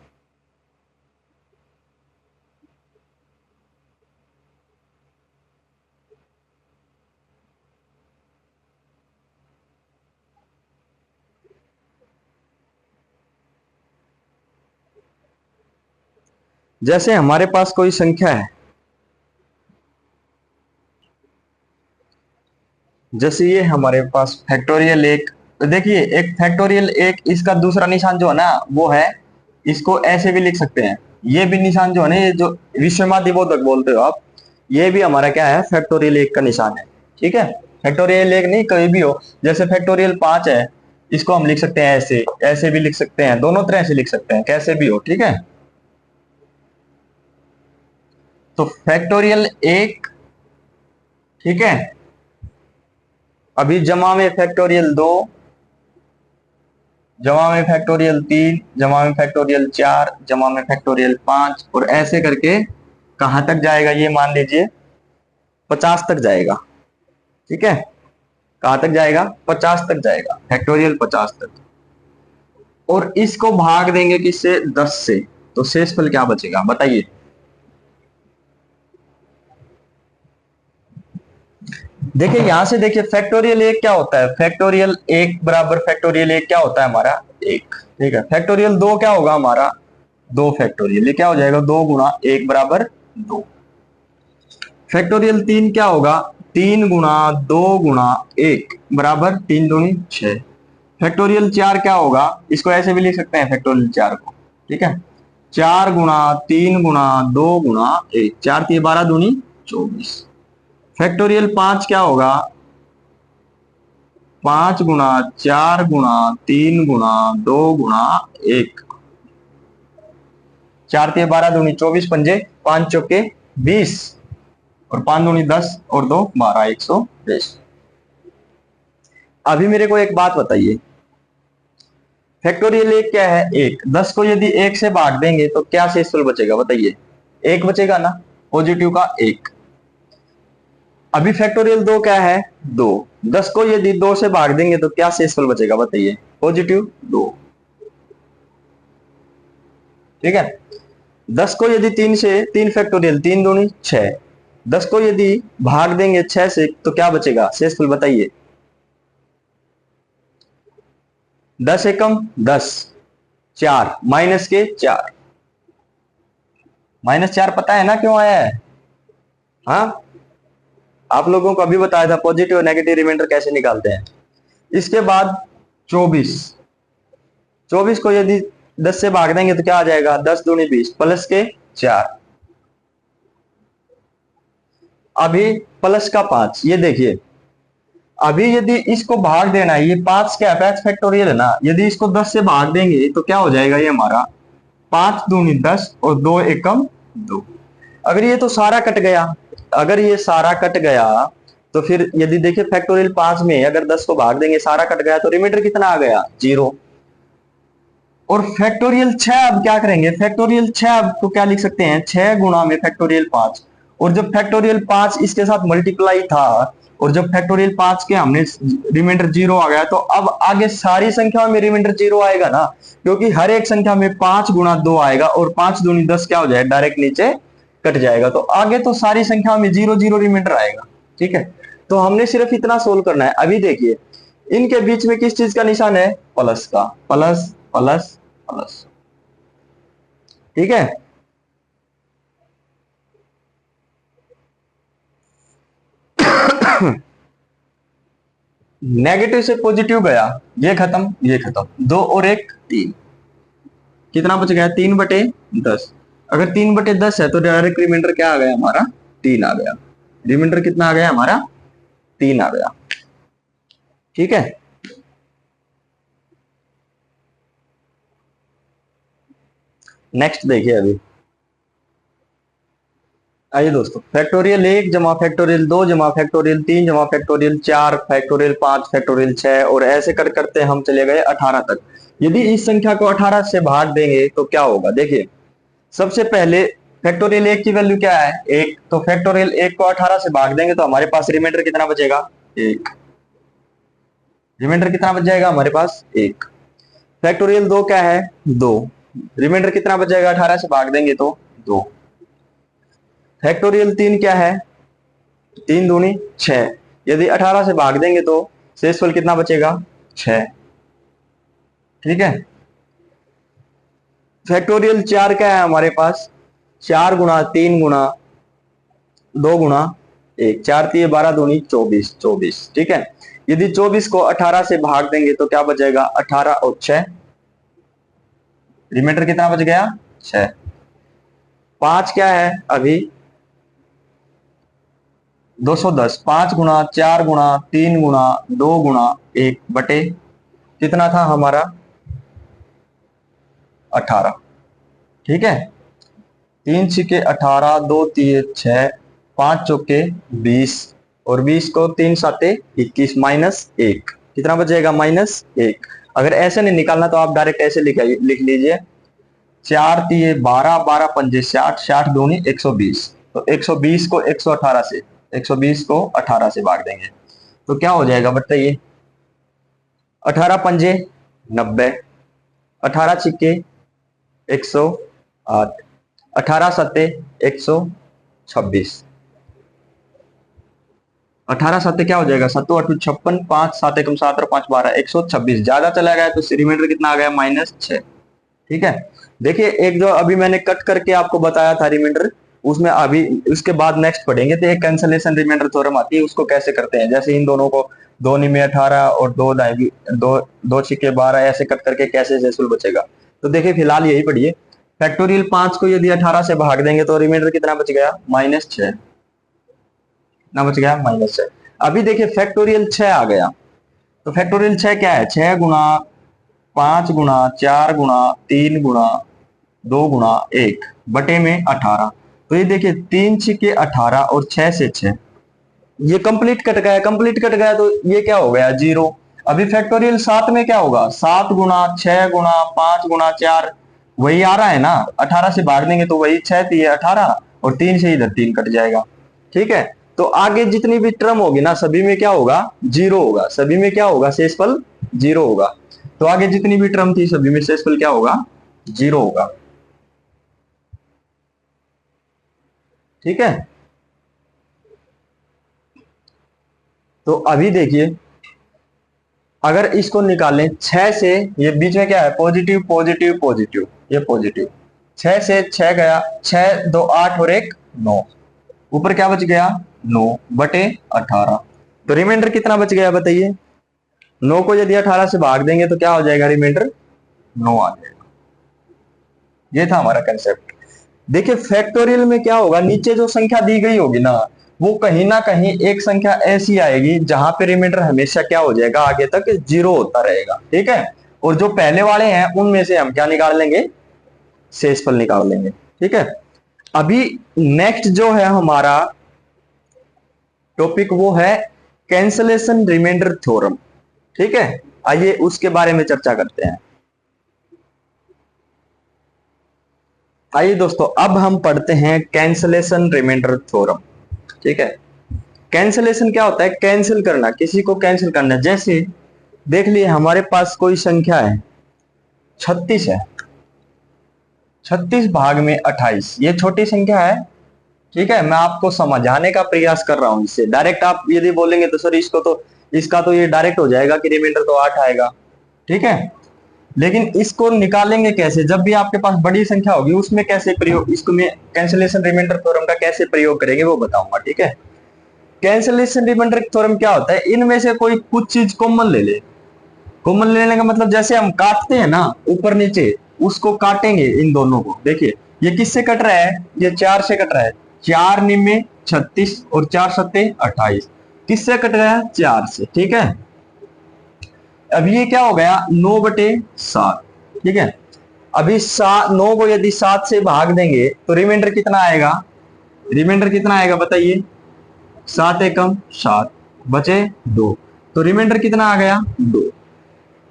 जैसे हमारे पास कोई संख्या है, जैसे ये हमारे पास फैक्टोरियल 1, तो देखिए एक फैक्टोरियल 1 इसका दूसरा निशान जो है ना वो है, इसको ऐसे भी लिख सकते हैं, ये भी निशान जो है ना ये जो विषमादिबोधक बोलते हो आप, ये भी हमारा क्या है फैक्टोरियल 1 का निशान है, ठीक है। फैक्टोरियल 1 नहीं कहीं भी हो, जैसे फैक्टोरियल 5 है इसको हम लिख सकते हैं ऐसे, ऐसे भी लिख सकते हैं, दोनों तरह से लिख सकते हैं कैसे भी हो, ठीक है। तो फैक्टोरियल 1, ठीक है, अभी जमा में फैक्टोरियल 2, जमा में फैक्टोरियल 3, जमा में फैक्टोरियल 4, जमा में फैक्टोरियल 5, और ऐसे करके कहां तक जाएगा ये मान लीजिए 50 तक जाएगा, ठीक है। कहां तक जाएगा 50 तक जाएगा फैक्टोरियल 50 तक, और इसको भाग देंगे किससे 10 से, तो शेषफल क्या बचेगा बताइए। देखिए यहां से देखिए फैक्टोरियल 1 क्या होता है, फैक्टोरियल 1 बराबर फैक्टोरियल 1 क्या होता है हमारा 1, ठीक है। फैक्टोरियल 2 क्या होगा हमारा 2 फैक्टोरियल, ये क्या हो जाएगा 2 गुणा 1 बराबर 2। फैक्टोरियल 3 क्या होगा 3 गुणा 2 गुणा 1 बराबर 3 दूनी 6। फैक्टोरियल 4 क्या होगा, इसको ऐसे भी लिख सकते हैं फैक्टोरियल 4 को, ठीक है, 4 गुणा 3 गुणा 2 गुणा 1, 4 3 12 दूनी 24। फैक्टोरियल 5 क्या होगा 5 गुणा 4 गुणा 3 गुणा 2 गुणा 1, 4 3 12 दूनी 24, पंजे 5 चौके 20, और 5 दूनी 10 और 2 12, 120। अभी मेरे को एक बात बताइए, फैक्टोरियल 1 क्या है 1, 10 को यदि 1 से भाग देंगे तो क्या शेषफल बचेगा बताइए 1 बचेगा ना, पॉजिटिव का 1। अभी फैक्टोरियल 2 क्या है? 2। 10 को यदि 2 से भाग देंगे तो क्या शेषफल बचेगा बताइए? पॉजिटिव 2। ठीक है। 10 को यदि 3 से 3 फैक्टोरियल 3 दूनी 6, 10 को यदि भाग देंगे 6 से तो क्या बचेगा शेषफल बताइए? 10 एकम 10, 4 माइनस के 4। -4 पता है ना क्यों आया है? हाँ, आप लोगों को अभी बताया था पॉजिटिव और नेगेटिव रिमाइंडर कैसे निकालते हैं। इसके बाद 24, 24 को यदि 10 से भाग देंगे तो क्या आ जाएगा? 10 दूनी 20 प्लस के 4। अभी प्लस का 5, ये देखिए अभी यदि इसको भाग देना है, ये 5 क्या है? 5 फैक्टोरियल है ना, यदि इसको 10 से भाग देंगे तो क्या हो जाएगा? ये हमारा 5 दूनी 10 और 2 एकम 2। अगर ये तो सारा कट गया, अगर ये सारा कट गया तो फिर यदि देखिए फैक्टोरियल 5 में अगर 10 को भाग देंगे सारा कट गया तो रिमाइंडर कितना आ गया? 0। और फैक्टोरियल 6 अब क्या करेंगे? फैक्टोरियल 6 अब तो क्या लिख सकते हैं? 6 गुणा में फैक्टोरियल 5, और जब फैक्टोरियल 5 इसके साथ मल्टीप्लाई था और जब फैक्टोरियल 5 के हमने रिमाइंडर 0 आ गया तो अब आगे सारी संख्याओं में रिमाइंडर 0 आएगा ना, क्योंकि हर एक संख्या में 5 गुणा 2 आएगा और 5 दूनी 10 क्या हो जाएगा? डायरेक्ट नीचे कट जाएगा, तो आगे तो सारी संख्याओं में 0 0 रिमाइंडर आएगा। ठीक है, तो हमने सिर्फ इतना सोल्व करना है। अभी देखिए इनके बीच में किस चीज का निशान है? प्लस का, प्लस प्लस प्लस। ठीक है, नेगेटिव से पॉजिटिव गया, ये खत्म ये खत्म, 2 और 1 3, कितना बच गया? 3/10। अगर 3/10 है तो डायरेक्ट रिमाइंडर क्या आ गया हमारा? 3 आ गया। रिमाइंडर कितना आ गया हमारा? 3 आ गया। ठीक है, नेक्स्ट देखिए। अभी आइए दोस्तों, फैक्टोरियल 1 जमा फैक्टोरियल 2 जमा फैक्टोरियल 3 जमा फैक्टोरियल 4 फैक्टोरियल 5 फैक्टोरियल 6 और ऐसे कर करते हम चले गए 18 तक। यदि इस संख्या को 18 से भाग देंगे तो क्या होगा? देखिए सबसे पहले फैक्टोरियल 1 की वैल्यू क्या है? 1, तो फैक्टोरियल 1 को 18 से भाग देंगे तो हमारे पास रिमाइंडर कितना बचेगा? 1। रिमाइंडर कितना बच जाएगा हमारे पास? 1। फैक्टोरियल 2 क्या है? 2। रिमाइंडर कितना बच जाएगा? 18 से भाग देंगे तो 2। फैक्टोरियल 3 क्या है? 3 दूनी 6, यदि 18 से भाग देंगे तो शेषफल कितना बचेगा? 6। ठीक है, फैक्टोरियल 4 क्या है हमारे पास? 4 गुणा 3 गुणा 2 गुणा 1, 4 3 12 दूनी 24, 24। ठीक है, यदि 24 को 18 से भाग देंगे तो क्या बचेगा? 18 और 6, रिमाइंडर कितना बच गया? 6। 5 क्या है? अभी 210, 5 गुणा 4 गुणा 3 गुणा 2 गुणा 1 बटे कितना था हमारा? 18। ठीक है, 3 छिके 18, 2 3 6, 5 चौके 20 और 20 को 3 साते 21 माइनस 1, कितना बचेगा? -1। अगर ऐसे नहीं निकालना तो आप डायरेक्ट ऐसे लिख लीजिए, 4 3 12, 12 पंजे 60, 60 दूनी 120, तो 120 को 118 से 120 को 18 से भाग देंगे तो क्या हो जाएगा बताइए? 18 पंजे 90, 18 छिक्के 108, 18 सत्ते 126, 18 सत्ते क्या हो जाएगा? 7 8 56, 5 7 1 7 और 5 12, 126। ज्यादा चला गया तो रिमाइंडर कितना आ गया? -6। ठीक है, देखिए एक जो अभी मैंने कट करके आपको बताया था रिमाइंडर, उसमें अभी उसके बाद नेक्स्ट पढ़ेंगे तो एक कैंसलेशन रिमाइंडर थ्योरम आती है, उसको कैसे करते हैं। जैसे इन दोनों को 2 निमे 18 और 2 छिके 12 ऐसे कट करके कैसे शेषफल बचेगा। तो देखिए फिलहाल यही पढ़िए, फैक्टोरियल 5 को यदि 18 से भाग देंगे तो रिमाइंडर कितना बच गया? -6। कितना बच गया? -6। अभी देखिए फैक्टोरियल 6 आ गया, तो फैक्टोरियल 6 क्या है? 6 गुणा 5 गुणा 4 गुणा 3 गुणा 2 गुणा 1 बटे में 18। तो ये देखिए 3 छिके 18 और 6 से 6, ये कंप्लीट कट गया, कंप्लीट कट गया तो ये क्या हो गया? 0। अभी फैक्टोरियल 7 में क्या होगा? 7 गुणा 6 गुणा 5 गुणा 4, वही आ रहा है ना, 18 से भाग देंगे तो वही 6 3 18 और 3 से इधर 3 कट जाएगा। ठीक है, तो आगे जितनी भी टर्म होगी ना सभी में क्या होगा, जीरो होगा। सभी में क्या होगा, शेषफल जीरो होगा। तो आगे जितनी भी टर्म थी सभी में शेषफल क्या होगा, जीरो होगा। ठीक है, तो अभी देखिए अगर इसको निकालें 6 से, ये बीच में क्या है, पॉजिटिव पॉजिटिव पॉजिटिव, ये पॉजिटिव। 6 से 6 गया, 6 2 8 और 1 9, ऊपर क्या बच गया, 9/18। तो रिमाइंडर कितना बच गया बताइए। 9 को यदि 18 से भाग देंगे तो क्या हो जाएगा, रिमाइंडर 9 आ जाएगा। ये था हमारा कंसेप्ट। देखिए फैक्टोरियल में क्या होगा, नीचे जो संख्या दी गई होगी ना कहीं एक संख्या ऐसी आएगी जहां पे रिमाइंडर हमेशा क्या हो जाएगा, आगे तक जीरो होता रहेगा। ठीक है, और जो पहले वाले हैं उनमें से हम क्या निकाल लेंगे, शेषफल निकाल लेंगे। ठीक है, अभी नेक्स्ट जो है हमारा टॉपिक वो है कैंसलेशन रिमाइंडर थ्योरम। ठीक है, आइए उसके बारे में चर्चा करते हैं। आइए दोस्तों अब हम पढ़ते हैं कैंसलेशन रिमाइंडर थ्योरम। ठीक है, कैंसलेशन क्या होता है, कैंसिल करना, किसी को कैंसिल करना। जैसे देख लिए हमारे पास कोई संख्या है 36 है, 36 भाग में 28, ये छोटी संख्या है। ठीक है, मैं आपको समझाने का प्रयास कर रहा हूं। इससे डायरेक्ट आप यदि बोलेंगे तो सर इसका तो ये डायरेक्ट हो जाएगा कि रिमाइंडर तो 8 आएगा। ठीक है, लेकिन इसको निकालेंगे कैसे, जब भी आपके पास बड़ी संख्या होगी उसमें कैसे प्रयोग, इसको मैं कैंसलेशन रिमाइंडर थ्योरम का कैसे प्रयोग करेंगे वो बताऊंगा। ठीक है, कैंसलेशन रिमाइंडर थ्योरम क्या होता है, इनमें से कोई कुछ चीज कॉमन ले ले। कॉमन लेने का मतलब जैसे हम काटते हैं ना ऊपर नीचे, उसको काटेंगे इन दोनों को। देखिए ये किससे कट रहा है, ये 4 से कट रहा है। 4 निमे 36 और 4 सत्ते 28, किससे कट रहा है, 4 से। ठीक है, अब ये क्या हो गया, 9/7। ठीक है, अभी 9 को यदि 7 से भाग देंगे तो रिमाइंडर कितना आएगा, रिमाइंडर कितना आएगा बताइए, 7 एकम 7 बचे 2, तो रिमाइंडर कितना आ गया, 2।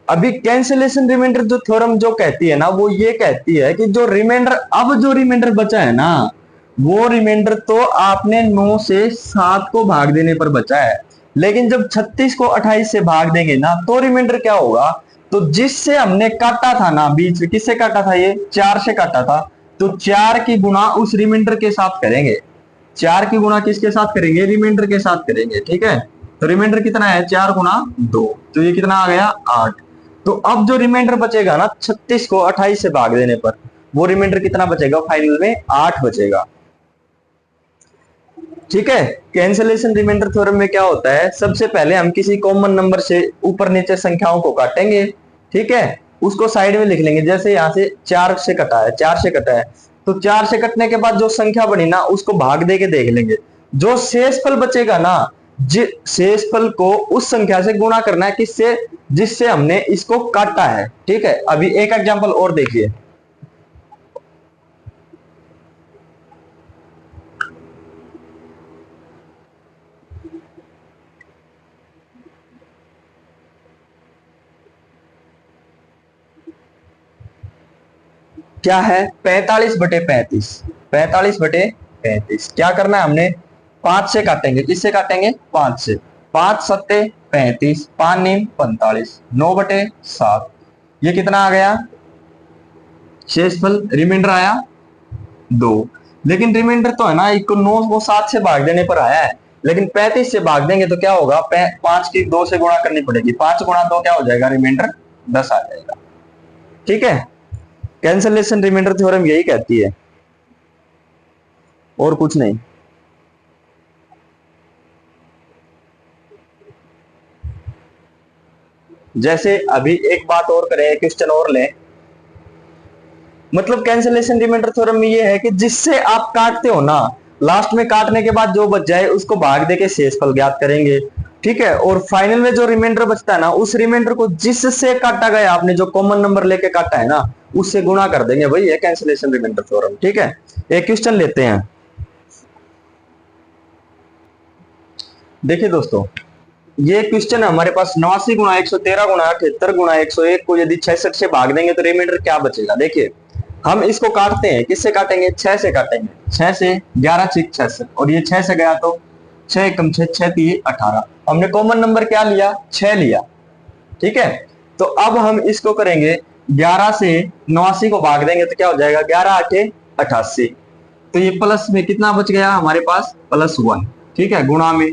अभी कैंसिलेशन रिमाइंडर जो थ्योरम जो कहती है ना, वो ये कहती है कि जो रिमाइंडर बचा है ना, वो रिमाइंडर तो आपने 9 से 7 को भाग देने पर बचा है, लेकिन जब 36 को 28 से भाग देंगे ना तो रिमाइंडर क्या होगा, तो जिससे हमने काटा था ना बीच में, किससे काटा था, ये 4 से काटा था, तो 4 की गुणा उस रिमाइंडर के साथ करेंगे। 4 की गुणा किसके साथ करेंगे, रिमाइंडर के साथ करेंगे। ठीक है, तो रिमाइंडर कितना है, 4 गुणा 2, तो ये कितना आ गया, 8। तो अब जो रिमाइंडर बचेगा ना 36 को 28 से भाग देने पर, वो रिमाइंडर कितना बचेगा, फाइनल में 8 बचेगा। ठीक है, कैंसलेशन रिमाइंडर थ्योरम में क्या होता है, सबसे पहले हम किसी कॉमन नंबर से ऊपर नीचे संख्याओं को काटेंगे। ठीक है, उसको साइड में लिख लेंगे। जैसे यहां से 4 से कटा है, 4 से कटा है, तो 4 से कटने के बाद जो संख्या बनी ना उसको भाग दे के देख लेंगे। जो शेषफल बचेगा ना, शेषफल को उस संख्या से गुणा करना है, किससे, जिससे हमने इसको काटा है। ठीक है, अभी एक एग्जांपल और देखिए। क्या है, 45/35, 45/35 क्या करना है हमने, 5 से काटेंगे, किससे काटेंगे, 5 से। 5 सत्ते 35, 5 नीम 45, 9/7, ये कितना आ गया, शेषफल रिमाइंडर आया 2। लेकिन रिमाइंडर तो है ना, एक 9 को 7 से भाग देने पर आया है, लेकिन 35 से भाग देंगे तो क्या होगा, 5 की 2 से गुणा करनी पड़ेगी, 5 गुणा 2 क्या हो जाएगा, रिमाइंडर 10 आ जाएगा। ठीक है, कैंसलेशन रिमाइंडर थ्योरम यही कहती है, और कुछ नहीं। जैसे अभी एक बात और करें, क्वेश्चन और लें, मतलब कैंसलेशन रिमाइंडर थ्योरम में ये है कि जिससे आप काटते हो ना, लास्ट में काटने के बाद जो बच जाए उसको भाग देके शेषफल ज्ञात करेंगे। ठीक है, और फाइनल में जो रिमाइंडर बचता है ना, उस रिमाइंडर को जिससे काटा गया, आपने जो कॉमन नंबर लेके काटा है ना, उससे गुणा कर देंगे, वही है कैंसलेशन रिमाइंडर थ्योरम। ठीक है, एक क्वेश्चन लेते हैं। देखिए दोस्तों, ये क्वेश्चन है हमारे पास, 89 गुणा 113 गुणा 78 गुणा 101 को यदि 66 से भाग देंगे तो रिमाइंडर क्या बचेगा। देखिए हम इसको काटते हैं, किससे काटेंगे? 6 से काटेंगे। 6 से 11 6 6 से, और ये 6 से गया तो 6 एकम 6 6 3 18। हमने कॉमन नंबर क्या लिया? 6 लिया। ठीक है, तो अब हम इसको करेंगे 11 से 89 को भाग देंगे तो क्या हो जाएगा? 11 8 88। तो ये प्लस में कितना बच गया हमारे पास? +1। ठीक है, गुणा में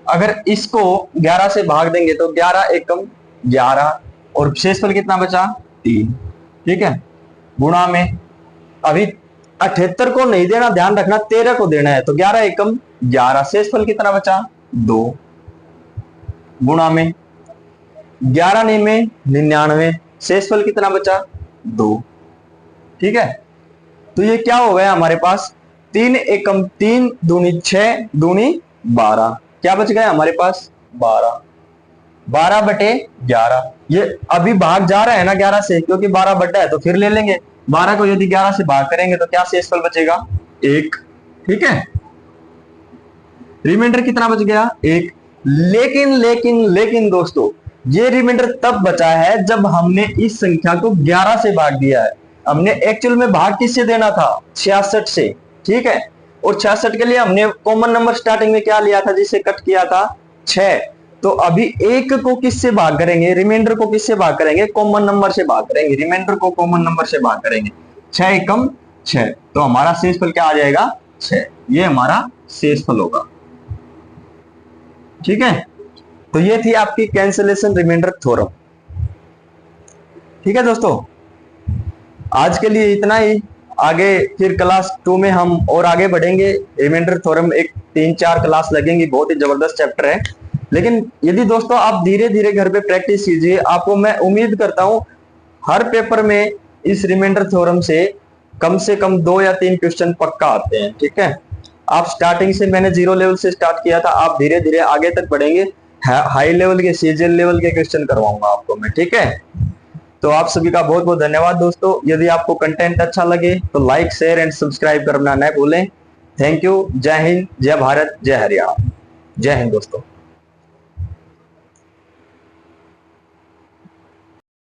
अगर इसको 11 से भाग देंगे तो 11 एकम 11, और शेषफल कितना बचा? 3। ठीक है, गुणा में अभी 78 को नहीं देना, ध्यान रखना 13 को देना है, तो 11 एकम 11, शेषफल कितना बचा? 2। गुणा में 11 में 99, शेषफल कितना बचा? 2। ठीक है, तो ये क्या हो गया हमारे पास? 3 एकम 3 दूनी 6 दूनी 12, क्या बच गया हमारे पास? 12। 12/11। ये अभी भाग जा रहा है ना 11 से, क्योंकि 12 बटा है तो फिर ले लेंगे। 12 को यदि 11 से भाग करेंगे तो क्या शेषफल बचेगा? 1। ठीक है, रिमाइंडर कितना बच गया? 1। लेकिन लेकिन लेकिन दोस्तों, ये रिमाइंडर तब बचा है जब हमने इस संख्या को 11 से भाग दिया है। हमने एक्चुअल में भाग किससे देना था? 66 से। ठीक है, और 66 के लिए हमने कॉमन नंबर स्टार्टिंग में क्या लिया था जिसे कट किया था? 6। तो अभी 1 को किससे भाग करेंगे? रिमाइंडर को किससे भाग करेंगे? कॉमन नंबर से भाग करेंगे। रिमाइंडर को कॉमन नंबर से भाग करेंगे। 6 एकम 6, तो हमारा शेषफल क्या आ जाएगा? 6। ये हमारा शेषफल होगा। ठीक है, तो ये थी आपकी कैंसिलेशन रिमाइंडर थ्योरम। ठीक है दोस्तों, आज के लिए इतना ही। आगे फिर क्लास 2 में हम और आगे बढ़ेंगे। रिमाइंडर थ्योरम एक 3-4 क्लास लगेंगी, बहुत ही जबरदस्त चैप्टर है। लेकिन यदि दोस्तों आप धीरे धीरे घर पे प्रैक्टिस कीजिए, आपको मैं उम्मीद करता हूं हर पेपर में इस रिमाइंडर थ्योरम से कम 2 या 3 क्वेश्चन पक्का आते हैं। ठीक है, आप स्टार्टिंग से, मैंने 0 लेवल से स्टार्ट किया था, आप धीरे धीरे आगे तक बढ़ेंगे। हाई लेवल के, सीजीएल लेवल के क्वेश्चन करवाऊंगा आपको मैं। ठीक है, तो आप सभी का बहुत बहुत धन्यवाद दोस्तों। यदि आपको कंटेंट अच्छा लगे तो लाइक शेयर एंड सब्सक्राइब करना न भूलें। Thank you. जय हिंद, जय भारत, जय हरियाणा। जय हिंद दोस्तों।